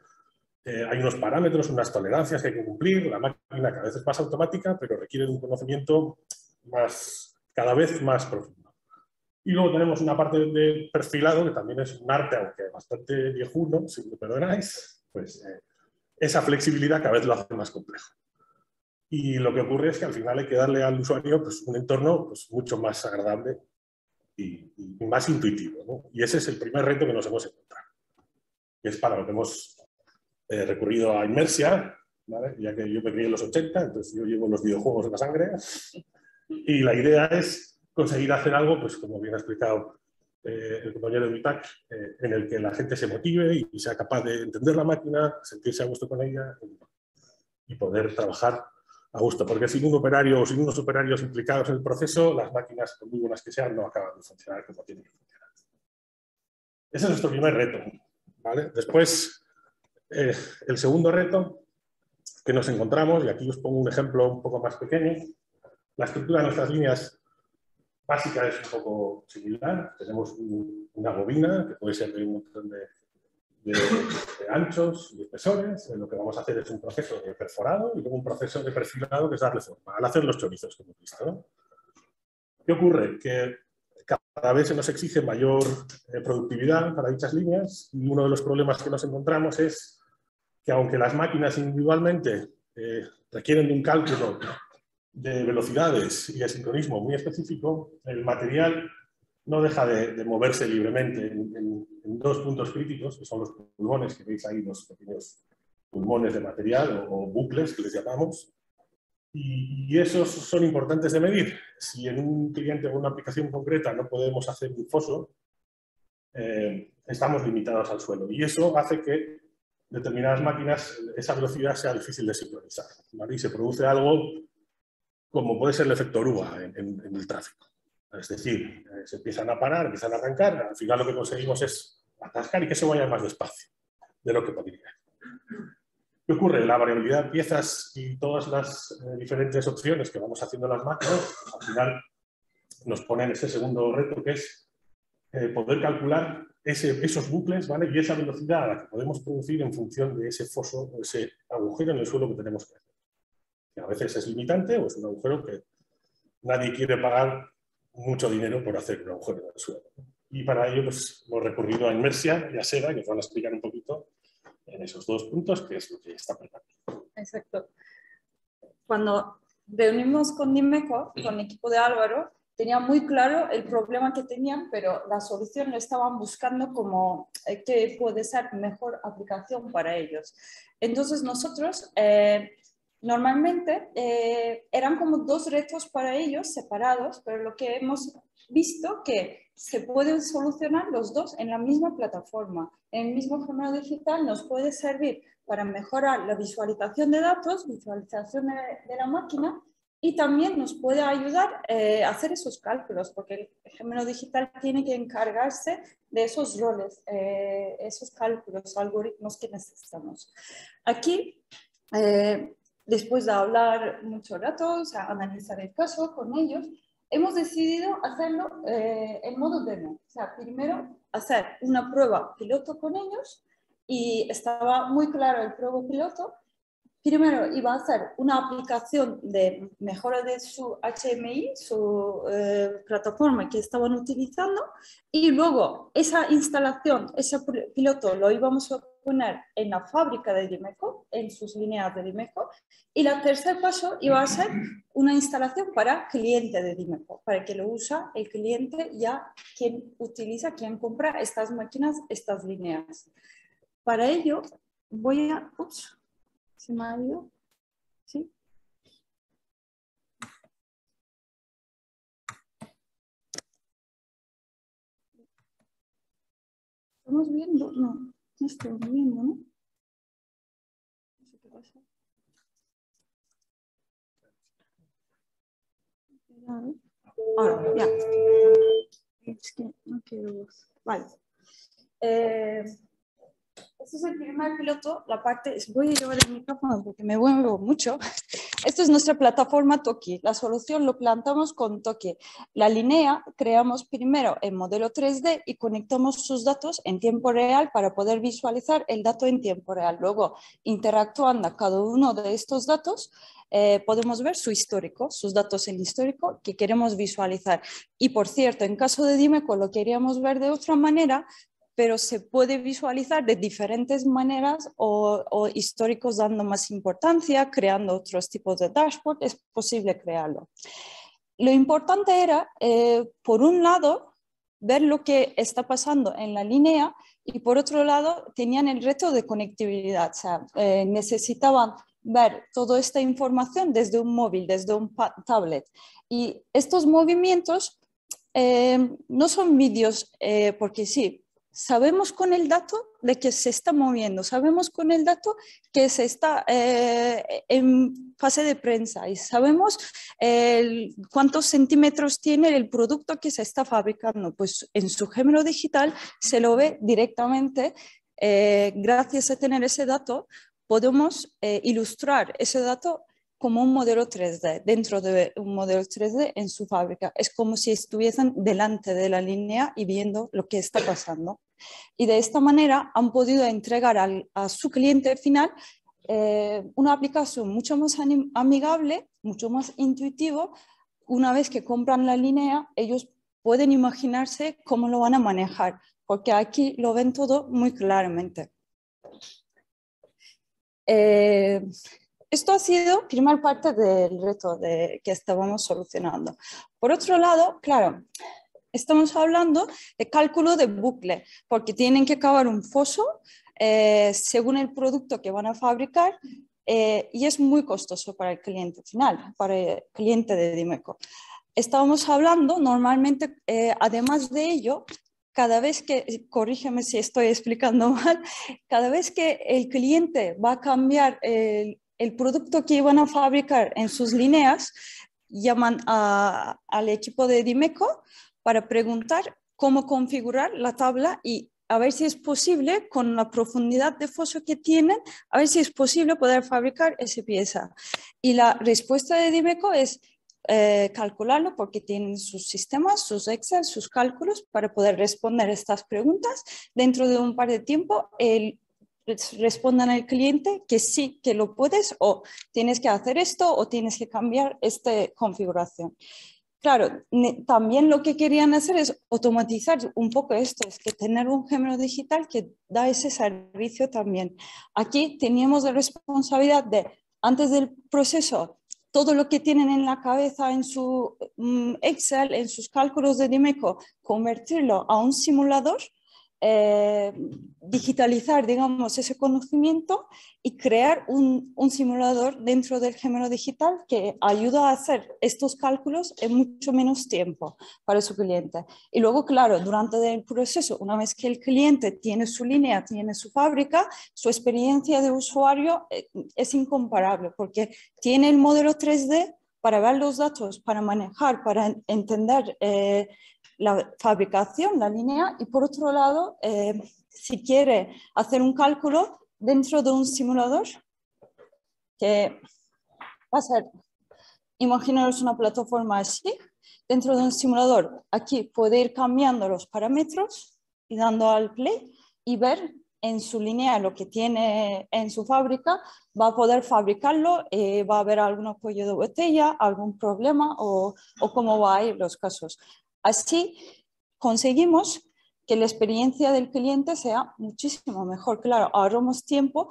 Hay unos parámetros, unas tolerancias que hay que cumplir. La máquina cada vez es más automática, pero requiere de un conocimiento cada vez más profundo. Y luego tenemos una parte de perfilado, que también es un arte, aunque bastante viejuno, si me perdonáis, pues esa flexibilidad cada vez lo hace más complejo. Y lo que ocurre es que al final hay que darle al usuario pues, un entorno pues, mucho más agradable y más intuitivo, ¿no? Y ese es el primer reto que nos hemos encontrado. Que es para lo que hemos recurrido a Inmersia, ¿vale? Ya que yo me crié en los 80, entonces yo llevo los videojuegos en la sangre. Y la idea es conseguir hacer algo, pues como bien ha explicado el compañero de WITAC, en el que la gente se motive y sea capaz de entender la máquina, sentirse a gusto con ella y poder trabajar a gusto. Porque sin un operario o sin unos operarios implicados en el proceso, las máquinas, por muy buenas que sean, no acaban de funcionar como tienen que funcionar. Ese es nuestro primer reto, ¿vale? Después, el segundo reto que nos encontramos, y aquí os pongo un ejemplo un poco más pequeño, la estructura de nuestras líneas básica es un poco similar. Tenemos una bobina que puede ser de un montón de anchos y espesores. Lo que vamos a hacer es un proceso de perforado y luego un proceso de perfilado que es darle forma, al hacer los chorizos que hemos visto, ¿no? ¿Qué ocurre? Que cada vez se nos exige mayor productividad para dichas líneas y uno de los problemas que nos encontramos es que aunque las máquinas individualmente requieren de un cálculo de velocidades y de sincronismo muy específico, el material no deja de moverse libremente en dos puntos críticos, que son los pulmones, que veis ahí, los pequeños pulmones de material o bucles que les llamamos, y esos son importantes de medir. Si en un cliente o una aplicación concreta no podemos hacer un foso, estamos limitados al suelo, y eso hace que determinadas máquinas esa velocidad sea difícil de sincronizar, ¿vale? Y se produce algo como puede ser el efecto oruga en el tráfico. Es decir, se empiezan a parar, empiezan a arrancar, al final lo que conseguimos es atascar y que se vaya más despacio de lo que podría. ¿Qué ocurre? La variabilidad de piezas y todas las diferentes opciones que vamos haciendo en las máquinas, al final nos ponen ese segundo reto que es poder calcular esos bucles, ¿vale? Y esa velocidad a la que podemos producir en función de ese foso o ese agujero en el suelo que tenemos que hacer. Que a veces es limitante o es un agujero que nadie quiere pagar mucho dinero por hacer un agujero en el suelo. Y para ello pues, hemos recurrido a Inmersia y a Seda, que os van a explicar un poquito en esos dos puntos qué es lo que está aplicando. Exacto. Cuando reunimos con Nimeco, con el equipo de Álvaro, tenía muy claro el problema que tenían, pero la solución lo estaban buscando como qué puede ser mejor aplicación para ellos. Entonces nosotros normalmente eran como dos retos para ellos separados, pero lo que hemos visto que se pueden solucionar los dos en la misma plataforma. En el mismo formato digital nos puede servir para mejorar la visualización de datos, visualización de la máquina, y también nos puede ayudar a hacer esos cálculos, porque el gemelo digital tiene que encargarse de esos roles, esos cálculos, algoritmos que necesitamos. Aquí, después de hablar mucho rato, o sea, analizar el caso con ellos, hemos decidido hacerlo en modo demo. O sea, primero hacer una prueba piloto con ellos y estaba muy claro el prueba piloto primero iba a hacer una aplicación de mejora de su HMI, su plataforma que estaban utilizando, y luego esa instalación, ese piloto lo íbamos a poner en la fábrica de Dimeco, en sus líneas de Dimeco, y el tercer paso iba a ser una instalación para cliente de Dimeco, para que lo usa el cliente ya quien utiliza, quien compra estas máquinas, estas líneas. Para ello voy a... Ups, ¿se me ha ido? ¿Sí? ¿Estamos viendo? No, no estamos viendo, ¿no? No sé qué pasa. Ahora, ya. Es que no quiero... Vale. Este es el primer piloto, la parte, voy a llevar el micrófono porque me muevo mucho. Esta es nuestra plataforma Toki. La solución lo plantamos con Toki. La línea creamos primero en modelo 3D y conectamos sus datos en tiempo real para poder visualizar el dato en tiempo real. Luego, interactuando a cada uno de estos datos, podemos ver su histórico, sus datos en histórico que queremos visualizar. Y por cierto, en caso de Dimeco lo queríamos ver de otra manera, pero se puede visualizar de diferentes maneras o históricos dando más importancia, creando otros tipos de dashboard, es posible crearlo. Lo importante era, por un lado, ver lo que está pasando en la línea y por otro lado tenían el reto de conectividad, o sea, necesitaban ver toda esta información desde un móvil, desde un tablet. Y estos movimientos no son vídeos porque sí. Sabemos con el dato de que se está moviendo, sabemos con el dato que se está en fase de prensa y sabemos cuántos centímetros tiene el producto que se está fabricando. Pues en su género digital se lo ve directamente. Gracias a tener ese dato podemos ilustrar ese dato como un modelo 3D, dentro de un modelo 3D en su fábrica. Es como si estuviesen delante de la línea y viendo lo que está pasando. Y de esta manera han podido entregar a su cliente final una aplicación mucho más amigable, mucho más intuitivo. Una vez que compran la línea, ellos pueden imaginarse cómo lo van a manejar, porque aquí lo ven todo muy claramente. Esto ha sido primera parte del reto que estábamos solucionando. Por otro lado, claro, estamos hablando de cálculo de bucle, porque tienen que cavar un foso según el producto que van a fabricar y es muy costoso para el cliente final, para el cliente de Dimeco. Estábamos hablando normalmente, además de ello, cada vez que, corrígeme si estoy explicando mal, cada vez que el cliente va a cambiar el producto que iban a fabricar en sus líneas, llaman al equipo de Dimeco para preguntar cómo configurar la tabla y a ver si es posible, con la profundidad de foso que tienen, a ver si es posible poder fabricar esa pieza. Y la respuesta de Dimeco es calcularlo porque tienen sus sistemas, sus Excel, sus cálculos para poder responder estas preguntas. Dentro de un par de tiempo, respondan al cliente que sí, que lo puedes o tienes que hacer esto o tienes que cambiar esta configuración. Claro, también lo que querían hacer es automatizar un poco esto, es que tener un género digital que da ese servicio también. Aquí teníamos la responsabilidad de, antes del proceso, todo lo que tienen en la cabeza, en su Excel, en sus cálculos de Dimeco, convertirlo a un simulador, digitalizar, digamos, ese conocimiento y crear un simulador dentro del género digital que ayuda a hacer estos cálculos en mucho menos tiempo para su cliente. Y luego, claro, durante el proceso, una vez que el cliente tiene su línea, tiene su fábrica, su experiencia de usuario es incomparable porque tiene el modelo 3D para ver los datos, para manejar, para entender la fabricación, la línea, y por otro lado, si quiere hacer un cálculo dentro de un simulador, que va a ser, imaginaros una plataforma así, dentro de un simulador, aquí puede ir cambiando los parámetros y dando al play y ver en su línea, lo que tiene en su fábrica, va a poder fabricarlo, va a haber algún cuello de botella, algún problema o cómo va a ir los casos. Así conseguimos que la experiencia del cliente sea muchísimo mejor. Claro, ahorramos tiempo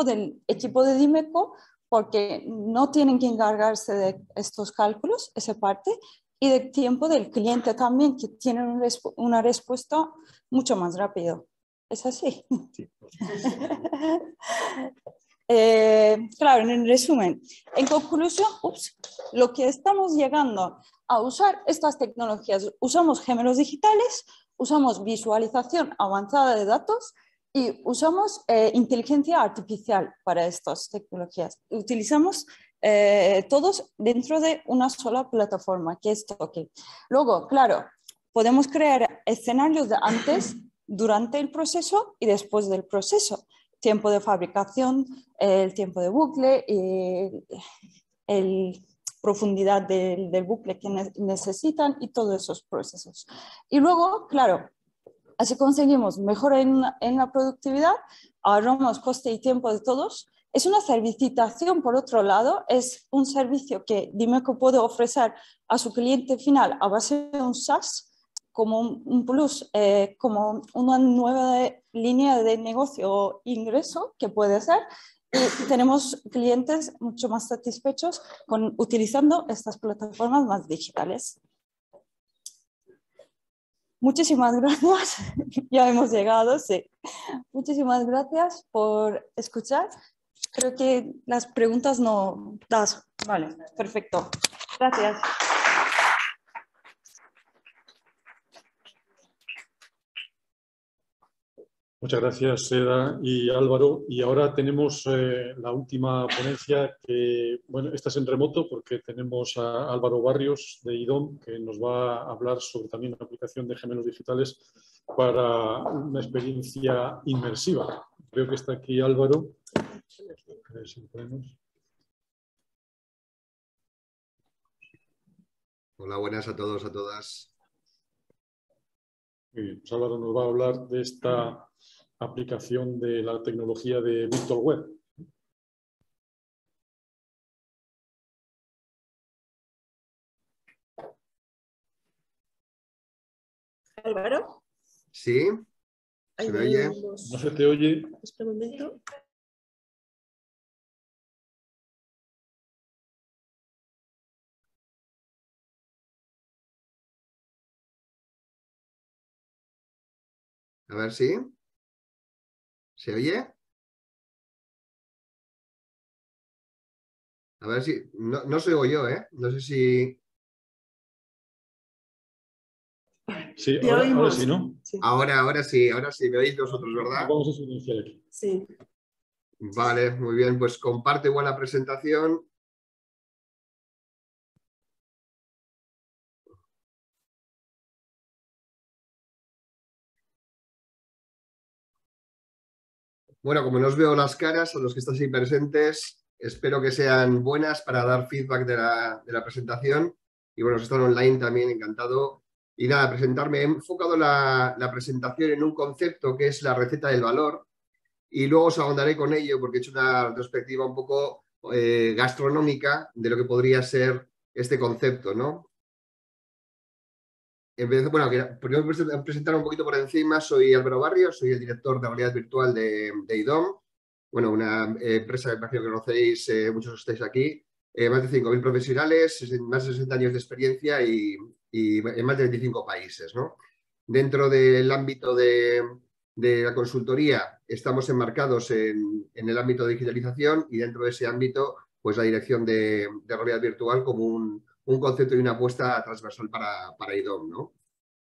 del equipo de Dimeco, porque no tienen que encargarse de estos cálculos, esa parte, y del tiempo del cliente también, que tienen una respuesta mucho más rápida. ¿Es así? Sí. Claro, en resumen, en conclusión, lo que estamos llegando a usar estas tecnologías, usamos gemelos digitales, usamos visualización avanzada de datos y usamos inteligencia artificial para estas tecnologías. Utilizamos todos dentro de una sola plataforma, que es Toki. Luego, claro, podemos crear escenarios de antes, durante el proceso y después del proceso. Tiempo de fabricación, el tiempo de bucle, el profundidad del bucle que necesitan y todos esos procesos. Y luego, claro, así conseguimos mejora en la productividad, ahorramos coste y tiempo de todos. Es una servicitación, por otro lado, es un servicio que Dimeco puede ofrecer a su cliente final a base de un SaaS, como un plus, como una nueva línea de negocio o ingreso que puede ser, y tenemos clientes mucho más satisfechos utilizando estas plataformas más digitales. Muchísimas gracias, ya hemos llegado, sí. Muchísimas gracias por escuchar. Creo que las preguntas no das. Vale, perfecto. Gracias. Muchas gracias, Seda y Álvaro. Y ahora tenemos la última ponencia, que, bueno, esta es en remoto porque tenemos a Álvaro Barrios de IDOM, que nos va a hablar sobre también la aplicación de gemelos digitales para una experiencia inmersiva. Creo que está aquí Álvaro. A ver si lo ponemos. Hola, buenas a todos, a todas. Muy bien, pues Álvaro nos va a hablar de esta aplicación de la tecnología de Virtual Web. Álvaro. ¿Sí? ¿Se me oye? No se te oye. Espera un momento. A ver si. ¿Se oye? A ver si. No se oye yo, ¿eh? No sé si. Sí, ahora sí, ¿no? Sí. Ahora sí, me oís vosotros, ¿verdad? Vamos a silenciar aquí. Sí. Vale, muy bien, pues comparte igual la presentación. Bueno, como no os veo las caras a los que estáis ahí presentes, espero que sean buenas para dar feedback de la presentación. Y bueno, si están online también, encantado. Y nada, presentarme. He enfocado la presentación en un concepto que es la receta del valor. Y luego os ahondaré con ello porque he hecho una retrospectiva un poco gastronómica de lo que podría ser este concepto, ¿no? Bueno, primero presentar un poquito por encima, soy Álvaro Barrios, soy el director de realidad virtual de IDOM, bueno, una empresa que imagino que conocéis, muchos estáis aquí, más de 5.000 profesionales, más de 60 años de experiencia y en más de 25 países, ¿no? Dentro del ámbito de la consultoría estamos enmarcados en el ámbito de digitalización y dentro de ese ámbito, pues la dirección de realidad virtual como un concepto y una apuesta transversal para IDOM, ¿no?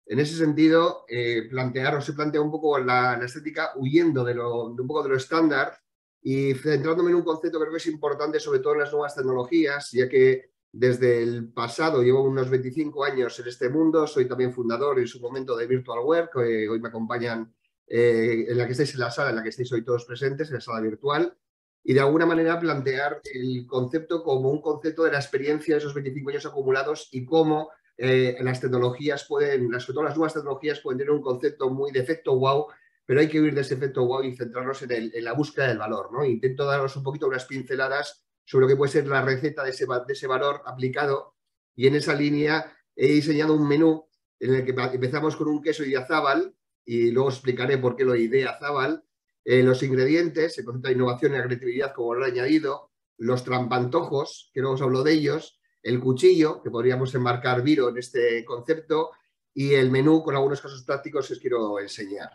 En ese sentido, os he planteado un poco la estética huyendo de un poco de lo estándar y centrándome en un concepto que creo que es importante, sobre todo en las nuevas tecnologías, ya que desde el pasado llevo unos 25 años en este mundo, soy también fundador en su momento de Virtual Web, que hoy me acompañan en la que estáis en la sala, en la que estáis hoy todos presentes, en la sala virtual, y de alguna manera plantear el concepto como un concepto de la experiencia de esos 25 años acumulados y cómo las tecnologías sobre todo las nuevas tecnologías pueden tener un concepto muy de efecto wow pero hay que huir de ese efecto wow y centrarnos en la búsqueda del valor, ¿no? Intento daros un poquito unas pinceladas sobre lo que puede ser la receta de ese valor aplicado, y en esa línea he diseñado un menú en el que empezamos con un queso Idiazábal, y luego explicaré por qué lo Idiazábal, los ingredientes, el concepto de innovación y la creatividad como valor añadido, los trampantojos, que luego os hablo de ellos, el cuchillo, que podríamos enmarcar Viro en este concepto, y el menú con algunos casos prácticos que os quiero enseñar.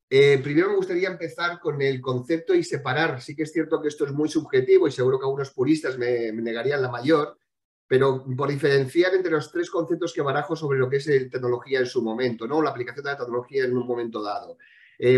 Primero me gustaría empezar con el concepto y separar. Sí que es cierto que esto es muy subjetivo y seguro que algunos puristas me negarían la mayor, pero por diferenciar entre los tres conceptos que barajo sobre lo que es tecnología en su momento, ¿no? La aplicación de la tecnología en un momento dado.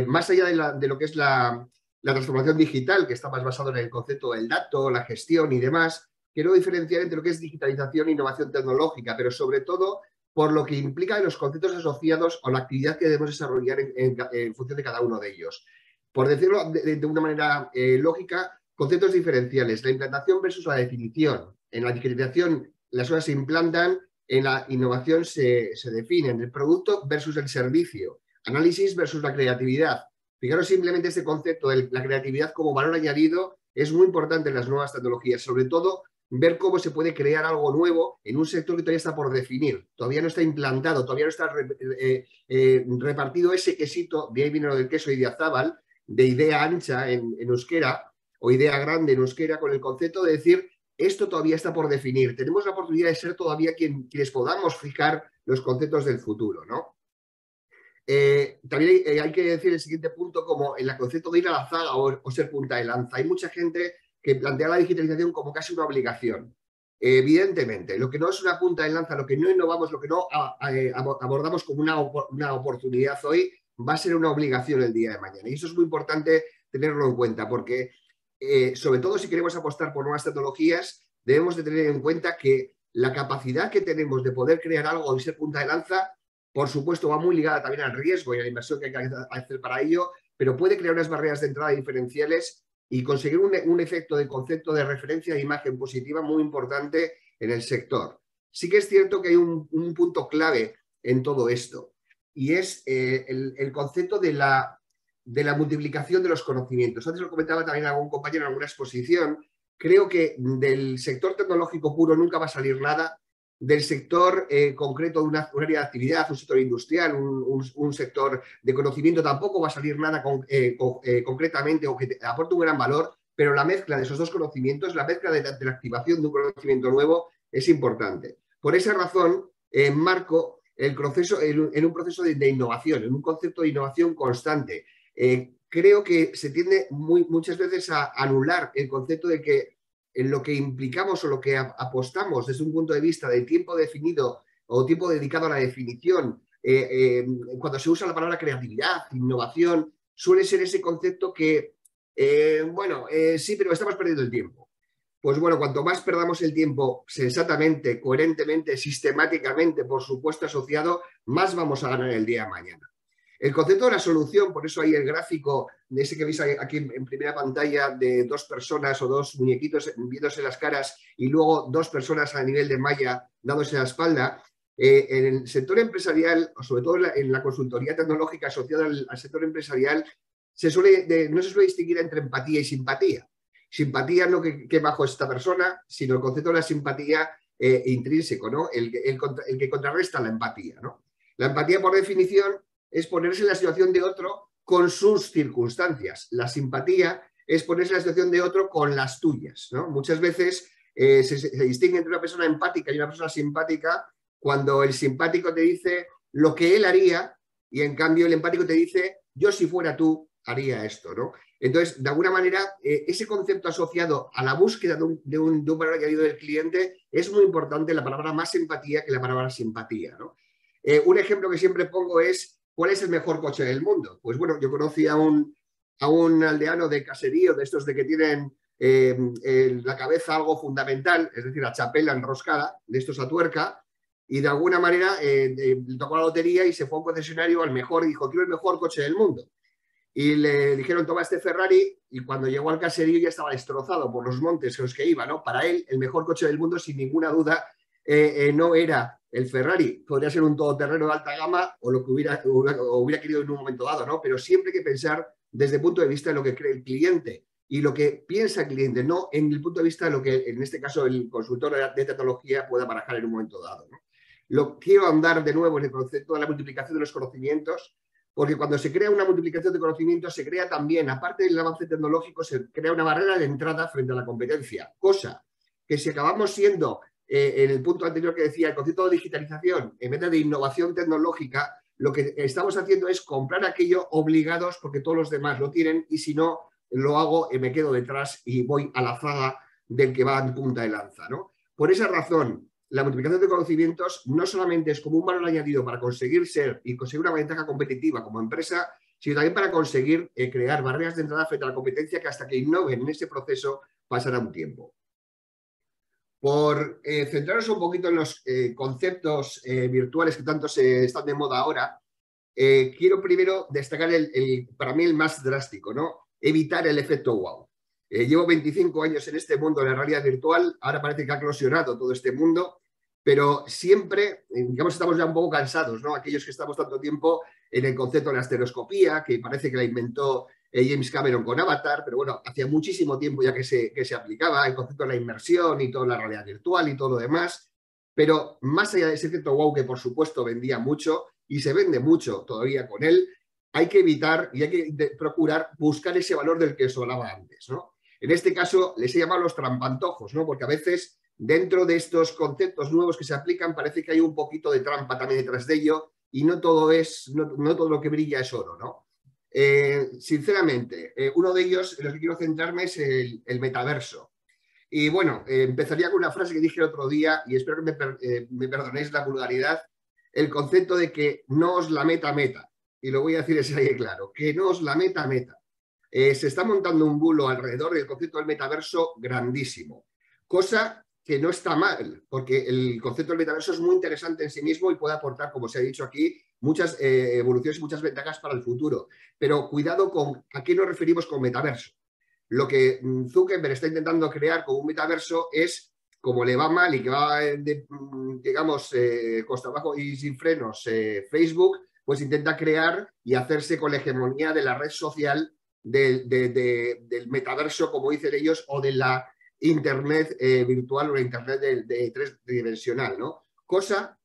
Más allá de lo que es la transformación digital, que está más basado en el concepto del dato, la gestión y demás, quiero diferenciar entre lo que es digitalización e innovación tecnológica, pero sobre todo por lo que implica los conceptos asociados a la actividad que debemos desarrollar en función de cada uno de ellos. Por decirlo de una manera lógica, conceptos diferenciales, la implantación versus la definición. En la digitalización las cosas se implantan, en la innovación se definen, el producto versus el servicio, análisis versus la creatividad. Fijaros simplemente este concepto de la creatividad como valor añadido es muy importante en las nuevas tecnologías, sobre todo ver cómo se puede crear algo nuevo en un sector que todavía está por definir, todavía no está implantado, todavía no está repartido ese quesito, de ahí viene lo del queso Idiazábal, de idea ancha en euskera, o idea grande en euskera, con el concepto de decir, esto todavía está por definir, tenemos la oportunidad de ser todavía quienes podamos fijar los conceptos del futuro, ¿no? También hay que decir el siguiente punto como el concepto de ir a la zaga o ser punta de lanza. Hay mucha gente que plantea la digitalización como casi una obligación. Evidentemente, lo que no es una punta de lanza, lo que no innovamos, lo que no abordamos como una oportunidad hoy, va a ser una obligación el día de mañana. Y eso es muy importante tenerlo en cuenta, porque sobre todo si queremos apostar por nuevas tecnologías, debemos de tener en cuenta que la capacidad que tenemos de poder crear algo y ser punta de lanza, por supuesto, va muy ligada también al riesgo y a la inversión que hay que hacer para ello, pero puede crear unas barreras de entrada diferenciales y conseguir un efecto de concepto de referencia de imagen positiva muy importante en el sector. Sí que es cierto que hay un punto clave en todo esto, y es el concepto de la multiplicación de los conocimientos. Antes lo comentaba también algún compañero en alguna exposición. Creo que del sector tecnológico puro nunca va a salir nada. Del sector concreto de un área de actividad, un sector industrial, un sector de conocimiento, tampoco va a salir nada concretamente o que te aporte un gran valor, pero la mezcla de esos dos conocimientos, la mezcla de la activación de un conocimiento nuevo es importante. Por esa razón, marco el proceso en un proceso de innovación, en un concepto de innovación constante. Creo que se tiende muchas veces a anular el concepto de que en lo que implicamos o lo que apostamos desde un punto de vista de tiempo definido o tiempo dedicado a la definición, cuando se usa la palabra creatividad, innovación, suele ser ese concepto que, sí, pero estamos perdiendo el tiempo. Pues bueno, cuanto más perdamos el tiempo sensatamente, coherentemente, sistemáticamente, por supuesto asociado, más vamos a ganar el día de mañana. El concepto de la solución, por eso hay el gráfico de ese que veis aquí en primera pantalla de dos personas o dos muñequitos viéndose las caras y luego dos personas a nivel de malla dándose la espalda. En el sector empresarial, o sobre todo en la consultoría tecnológica asociada al sector empresarial, no se suele distinguir entre empatía y simpatía. Simpatía no que bajo esta persona, sino el concepto de la simpatía intrínseco, ¿no? El que contrarresta la empatía, ¿no? La empatía, por definición, es ponerse en la situación de otro con sus circunstancias. La simpatía es ponerse en la situación de otro con las tuyas, ¿no? Muchas veces se distingue entre una persona empática y una persona simpática cuando el simpático te dice lo que él haría y en cambio el empático te dice yo si fuera tú haría esto, ¿no? Entonces, de alguna manera, ese concepto asociado a la búsqueda de un valor añadido del cliente es muy importante, la palabra más empatía que la palabra simpatía, ¿no? Un ejemplo que siempre pongo es ¿cuál es el mejor coche del mundo? Pues bueno, yo conocí a un aldeano de caserío, de estos de que tienen en la cabeza algo fundamental, es decir, la chapela enroscada, de estos a tuerca, y de alguna manera le tocó la lotería y se fue a un concesionario al mejor y dijo, quiero el mejor coche del mundo. Y le dijeron, toma este Ferrari, y cuando llegó al caserío ya estaba destrozado por los montes en los que iba, ¿no? Para él, el mejor coche del mundo, sin ninguna duda, no era el Ferrari podría ser un todoterreno de alta gama o lo que hubiera querido en un momento dado, ¿no? Pero siempre hay que pensar desde el punto de vista de lo que cree el cliente y lo que piensa el cliente, no en el punto de vista de lo que, en este caso, el consultor de tecnología pueda barajar en un momento dado, ¿no? Quiero andar de nuevo en el concepto de la multiplicación de los conocimientos, porque cuando se crea una multiplicación de conocimientos, se crea también, aparte del avance tecnológico, se crea una barrera de entrada frente a la competencia, cosa que si acabamos siendo, en el punto anterior que decía, el concepto de digitalización, en vez de innovación tecnológica, lo que estamos haciendo es comprar aquello obligados porque todos los demás lo tienen y si no lo hago, me quedo detrás y voy a la zaga del que va en punta de lanza, ¿no? Por esa razón, la multiplicación de conocimientos no solamente es como un valor añadido para conseguir ser y conseguir una ventaja competitiva como empresa, sino también para conseguir crear barreras de entrada frente a la competencia que hasta que innoven en ese proceso pasará un tiempo. Por centrarnos un poquito en los conceptos virtuales que tanto están de moda ahora, quiero primero destacar para mí el más drástico, ¿no? Evitar el efecto wow. Llevo 25 años en este mundo de la realidad virtual, ahora parece que ha eclosionado todo este mundo, pero siempre, digamos, estamos ya un poco cansados, ¿no? Aquellos que estamos tanto tiempo en el concepto de la estereoscopía, que parece que la inventó James Cameron con Avatar, pero bueno, hacía muchísimo tiempo ya que se aplicaba el concepto de la inmersión y toda la realidad virtual y todo lo demás, pero más allá de ese efecto wow que por supuesto vendía mucho y se vende mucho todavía con él, hay que evitar y hay que procurar buscar ese valor del que os hablaba antes, ¿no? En este caso les he llamado los trampantojos, ¿no? Porque a veces dentro de estos conceptos nuevos que se aplican parece que hay un poquito de trampa también detrás de ello y no todo lo que brilla es oro, ¿no? Sinceramente, uno de ellos en los que quiero centrarme es el metaverso. Y bueno, empezaría con una frase que dije el otro día y espero que me perdonéis la vulgaridad, el concepto de que no os la meta. Y lo voy a decir así de claro, que no os la meta. Se está montando un bulo alrededor del concepto del metaverso grandísimo, cosa que no está mal, porque el concepto del metaverso es muy interesante en sí mismo y puede aportar, como se ha dicho aquí, muchas evoluciones y muchas ventajas para el futuro. Pero cuidado con a qué nos referimos con metaverso. Lo que Zuckerberg está intentando crear como un metaverso es, como le va mal y que va, digamos, costa abajo y sin frenos Facebook, pues intenta crear y hacerse con la hegemonía de la red social del metaverso, como dicen ellos, o de la Internet virtual o la Internet de tridimensional, ¿no? Cosa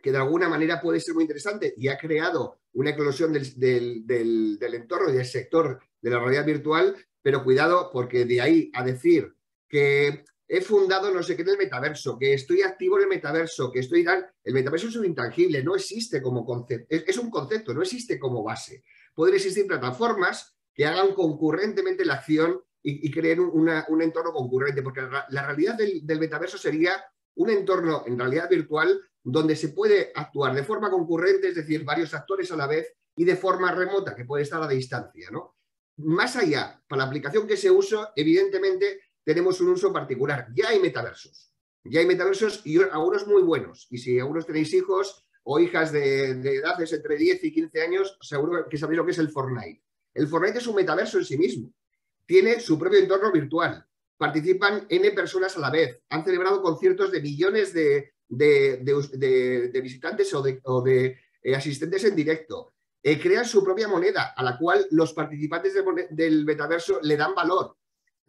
que de alguna manera puede ser muy interesante y ha creado una eclosión del entorno y del sector de la realidad virtual, pero cuidado porque de ahí a decir que he fundado no sé qué en el metaverso, que estoy activo en el metaverso, que estoy tal... El metaverso es un intangible, no existe como concepto, es un concepto, no existe como base. Pueden existir plataformas que hagan concurrentemente la acción y creen un entorno concurrente, porque la realidad del metaverso sería un entorno en realidad virtual donde se puede actuar de forma concurrente, es decir, varios actores a la vez y de forma remota, que puede estar a distancia, ¿no? Más allá, para la aplicación que se usa, evidentemente tenemos un uso particular. Ya hay metaversos y algunos muy buenos. Y si algunos tenéis hijos o hijas de edades entre 10 y 15 años, seguro que sabéis lo que es el Fortnite. El Fortnite es un metaverso en sí mismo. Tiene su propio entorno virtual. Participan N personas a la vez. Han celebrado conciertos de millones de visitantes o de asistentes en directo. Crean su propia moneda a la cual los participantes del metaverso le dan valor.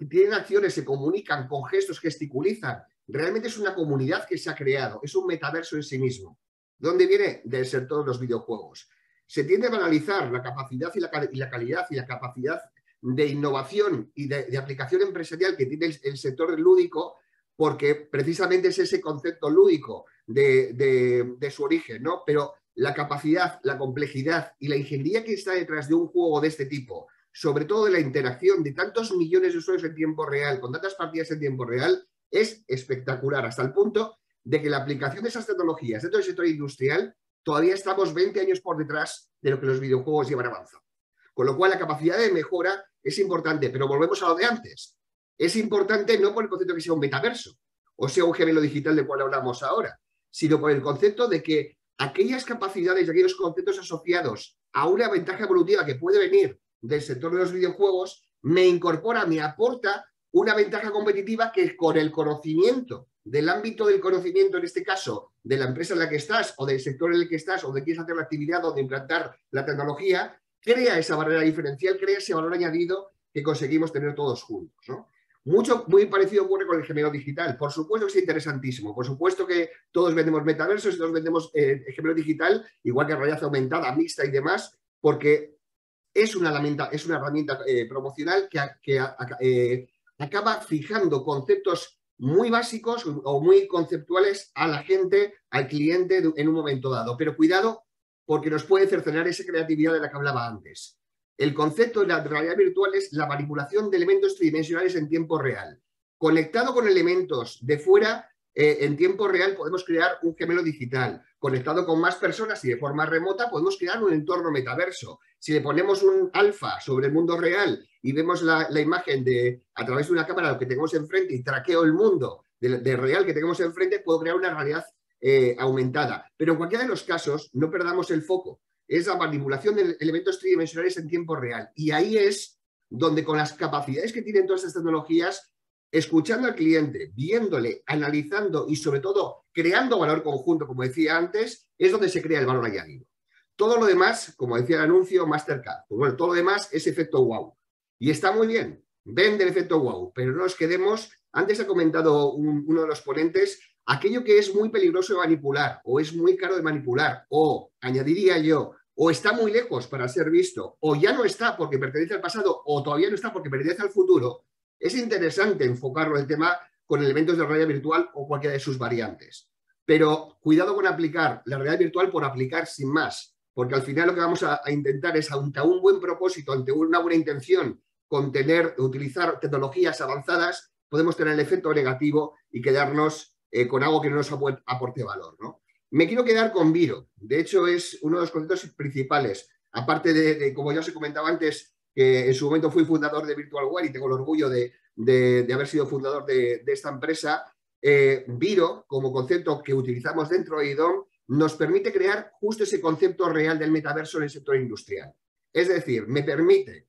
Tienen acciones, se comunican con gestos, gesticulizan. Realmente es una comunidad que se ha creado. Es un metaverso en sí mismo. ¿De dónde viene? Del sector de los videojuegos. Se tiende a banalizar la capacidad y la calidad y la capacidad de innovación y de aplicación empresarial que tiene el sector lúdico, porque precisamente es ese concepto lúdico de su origen, ¿no? Pero la capacidad, la complejidad y la ingeniería que está detrás de un juego de este tipo, sobre todo de la interacción de tantos millones de usuarios en tiempo real, con tantas partidas en tiempo real, es espectacular, hasta el punto de que la aplicación de esas tecnologías dentro del sector industrial todavía estamos 20 años por detrás de lo que los videojuegos llevan avanzando. Con lo cual la capacidad de mejora es importante, pero volvemos a lo de antes. Es importante no por el concepto de que sea un metaverso o sea un gemelo digital del cual hablamos ahora, sino por el concepto de que aquellas capacidades y aquellos conceptos asociados a una ventaja evolutiva que puede venir del sector de los videojuegos me incorpora, me aporta una ventaja competitiva que con el conocimiento del ámbito del conocimiento, en este caso, de la empresa en la que estás o del sector en el que estás o de quieres hacer la actividad o de implantar la tecnología, crea esa barrera diferencial, crea ese valor añadido que conseguimos tener todos juntos, ¿no? Muy parecido ocurre con el gemelo digital. Por supuesto que es interesantísimo. Por supuesto que todos vendemos metaversos y todos vendemos gemelo digital, igual que realidad aumentada, mixta y demás, porque es una herramienta promocional que acaba fijando conceptos muy básicos o muy conceptuales a la gente, al cliente en un momento dado. Pero cuidado, porque nos puede cercenar esa creatividad de la que hablaba antes. El concepto de la realidad virtual es la manipulación de elementos tridimensionales en tiempo real. Conectado con elementos de fuera, en tiempo real podemos crear un gemelo digital. Conectado con más personas y de forma remota podemos crear un entorno metaverso. Si le ponemos un alfa sobre el mundo real y vemos la imagen a través de una cámara que tenemos enfrente y traqueo el mundo de real que tenemos enfrente, puedo crear una realidad aumentada. Pero en cualquiera de los casos, no perdamos el foco. Es la manipulación de elementos tridimensionales en tiempo real. Y ahí es donde, con las capacidades que tienen todas estas tecnologías, escuchando al cliente, viéndole, analizando y sobre todo creando valor conjunto, como decía antes, es donde se crea el valor añadido. Todo lo demás, como decía el anuncio, Mastercard, pues bueno, todo lo demás es efecto wow. Y está muy bien, vende el efecto wow, pero no nos quedemos, antes ha comentado uno de los ponentes, aquello que es muy peligroso de manipular o es muy caro de manipular o, añadiría yo, o está muy lejos para ser visto o ya no está porque pertenece al pasado o todavía no está porque pertenece al futuro, es interesante enfocarlo el tema con elementos de realidad virtual o cualquiera de sus variantes. Pero cuidado con aplicar la realidad virtual por aplicar sin más, porque al final lo que vamos a intentar es, ante un buen propósito, ante una buena intención, utilizar tecnologías avanzadas, podemos tener el efecto negativo y quedarnos con algo que no nos aporte valor, ¿no? Me quiero quedar con Viro. De hecho, es uno de los conceptos principales. Aparte de, como ya os he comentado antes, que en su momento fui fundador de VirtualWare y tengo el orgullo de haber sido fundador de esta empresa, Viro, como concepto que utilizamos dentro de IDOM, nos permite crear justo ese concepto real del metaverso en el sector industrial. Es decir, me permite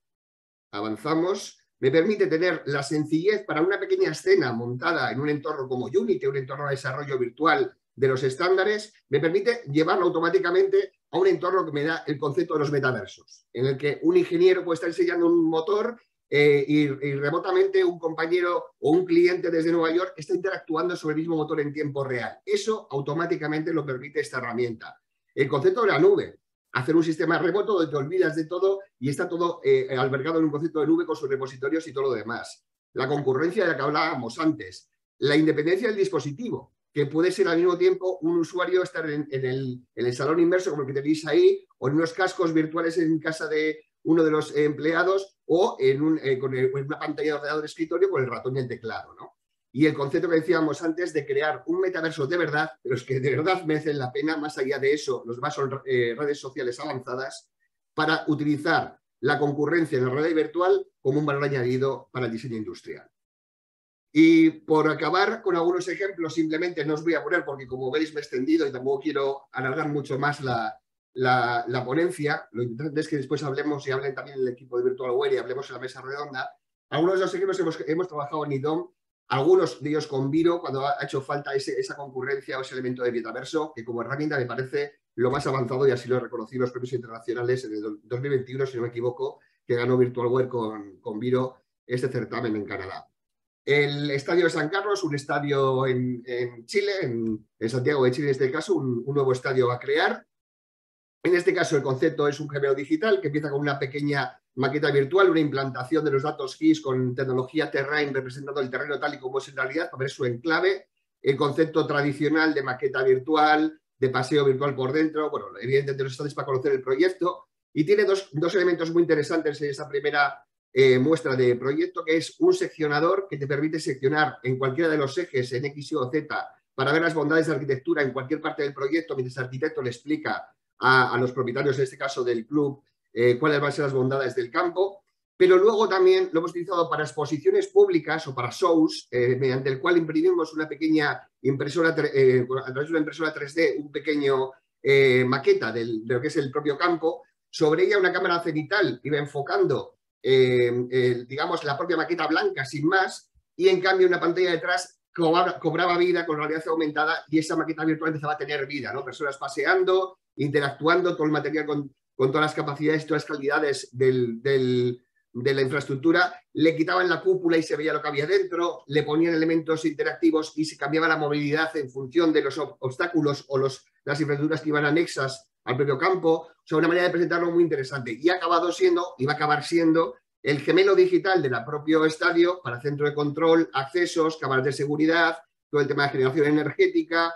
tener la sencillez para una pequeña escena montada en un entorno como Unity, un entorno de desarrollo virtual de los estándares, me permite llevarlo automáticamente a un entorno que me da el concepto de los metaversos, en el que un ingeniero puede estar enseñando un motor y remotamente un compañero o un cliente desde Nueva York está interactuando sobre el mismo motor en tiempo real. Eso automáticamente lo permite esta herramienta. El concepto de la nube. Hacer un sistema remoto donde te olvidas de todo y está todo albergado en un concepto de nube con sus repositorios y todo lo demás. La concurrencia de la que hablábamos antes. La independencia del dispositivo, que puede ser al mismo tiempo un usuario estar en el salón inmerso como el que tenéis ahí, o en unos cascos virtuales en casa de uno de los empleados, o en una pantalla de ordenador de escritorio con el ratón y el teclado, ¿no? Y el concepto que decíamos antes de crear un metaverso de verdad, pero es que de verdad merecen la pena, más allá de eso, los demás son redes sociales avanzadas, para utilizar la concurrencia en la realidad virtual como un valor añadido para el diseño industrial. Y por acabar con algunos ejemplos, simplemente no os voy a poner porque como veis me he extendido y tampoco quiero alargar mucho más la ponencia. Lo importante es que después hablemos y hablen también el equipo de VirtualWare y hablemos en la mesa redonda. Algunos de los ejemplos hemos trabajado en IDOM, algunos de ellos con Viro, cuando ha hecho falta esa concurrencia o ese elemento de metaverso, que como herramienta me parece lo más avanzado y así lo he reconocido en los premios internacionales en el 2021, si no me equivoco, que ganó VirtualWare con Viro este certamen en Canadá. El Estadio de San Carlos, un estadio en Chile, en Santiago de Chile en este caso, un nuevo estadio a crear. En este caso el concepto es un gemelo digital que empieza con una pequeña maqueta virtual, una implantación de los datos GIS con tecnología Terrain representando el terreno tal y como es en realidad para ver su enclave. El concepto tradicional de maqueta virtual, de paseo virtual por dentro, bueno, evidentemente los estándares para conocer el proyecto. Y tiene dos elementos muy interesantes en esta primera muestra de proyecto, que es un seccionador que te permite seccionar en cualquiera de los ejes en X, Y o Z para ver las bondades de arquitectura en cualquier parte del proyecto, mientras el arquitecto le explica a los propietarios, en este caso del club, cuáles van a ser las bondades del campo. Pero luego también lo hemos utilizado para exposiciones públicas o para shows, mediante el cual imprimimos una pequeña impresora, a través de una impresora 3D, un pequeño maqueta de lo que es el propio campo. Sobre ella una cámara cenital iba enfocando digamos, la propia maqueta blanca sin más, y en cambio una pantalla detrás cobraba vida con realidad aumentada y esa maqueta virtual empezaba a tener vida, ¿no? Personas paseando, interactuando, todo el material con todas las capacidades y todas las calidades de la infraestructura, le quitaban la cúpula y se veía lo que había dentro, le ponían elementos interactivos y se cambiaba la movilidad en función de los obstáculos o las infraestructuras que iban anexas al propio campo. O sea, una manera de presentarlo muy interesante. Y ha acabado siendo, y va a acabar siendo, el gemelo digital del propio estadio para centro de control, accesos, cámaras de seguridad, todo el tema de generación energética,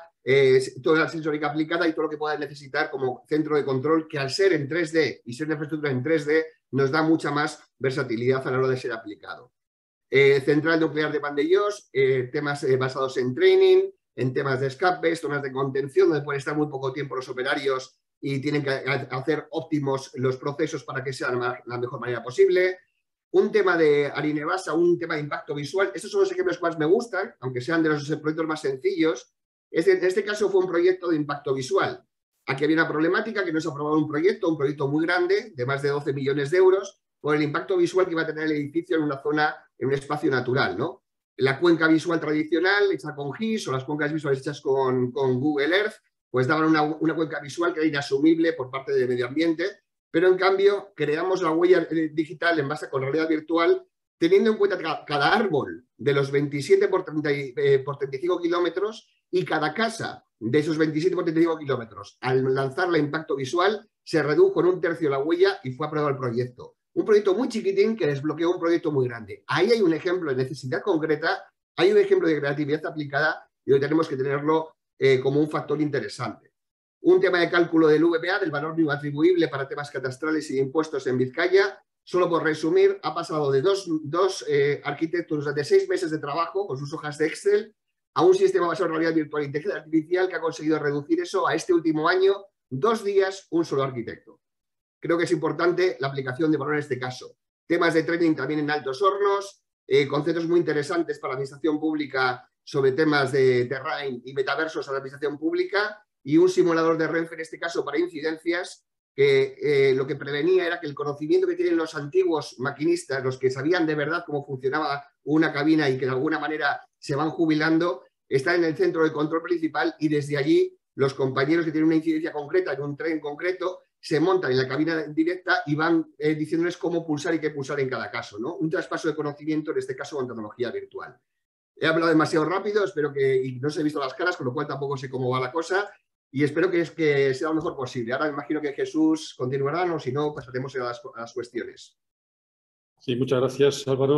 toda la sensórica aplicada y todo lo que pueda necesitar como centro de control, que al ser en 3D y ser una infraestructura en 3D nos da mucha más versatilidad a la hora de ser aplicado. Central nuclear de Vandellós, temas basados en training, en temas de escapes, zonas de contención, donde pueden estar muy poco tiempo los operarios y tienen que hacer óptimos los procesos para que sea la mejor manera posible. Un tema de Arinebasa, un tema de impacto visual. Estos son los ejemplos que más me gustan, aunque sean de los proyectos más sencillos. En este caso fue un proyecto de impacto visual. Aquí había una problemática que no se aprobaba un proyecto muy grande, de más de 12 millones de euros, por el impacto visual que iba a tener el edificio en una zona, en un espacio natural, ¿no? La cuenca visual tradicional, hecha con GIS, o las cuencas visuales hechas con Google Earth, pues daban una cuenca visual que era inasumible por parte del medio ambiente, pero en cambio creamos la huella digital en base con realidad virtual, teniendo en cuenta cada árbol de los 27 por 35 kilómetros y cada casa de esos 27 por 35 kilómetros. Al lanzar el impacto visual, se redujo en 1/3 la huella y fue aprobado el proyecto. Un proyecto muy chiquitín que desbloqueó un proyecto muy grande. Ahí hay un ejemplo de necesidad concreta, hay un ejemplo de creatividad aplicada y hoy tenemos que tenerlo como un factor interesante. Un tema de cálculo del VPA, del valor mínimo atribuible para temas catastrales y de impuestos en Vizcaya. Solo por resumir, ha pasado de dos arquitectos durante 6 meses de trabajo con sus hojas de Excel a un sistema basado en realidad virtual e inteligencia artificial que ha conseguido reducir eso a este último año, 2 días, un solo arquitecto. Creo que es importante la aplicación de valor en este caso. Temas de training también en Altos Hornos, conceptos muy interesantes para la administración pública sobre temas de terrain y metaversos a la administración pública y un simulador de Renfe, en este caso para incidencias, que lo que prevenía era que el conocimiento que tienen los antiguos maquinistas, los que sabían de verdad cómo funcionaba una cabina y que de alguna manera se van jubilando, está en el centro de control principal y desde allí los compañeros que tienen una incidencia concreta en un tren concreto se montan en la cabina directa y van diciéndoles cómo pulsar y qué pulsar en cada caso, ¿no? Un traspaso de conocimiento, en este caso con tecnología virtual. He hablado demasiado rápido, espero y no os he visto las caras, con lo cual tampoco sé cómo va la cosa y espero que sea lo mejor posible. Ahora me imagino que Jesús continuará, o si no, pasaremos a las cuestiones. Sí, muchas gracias, Álvaro.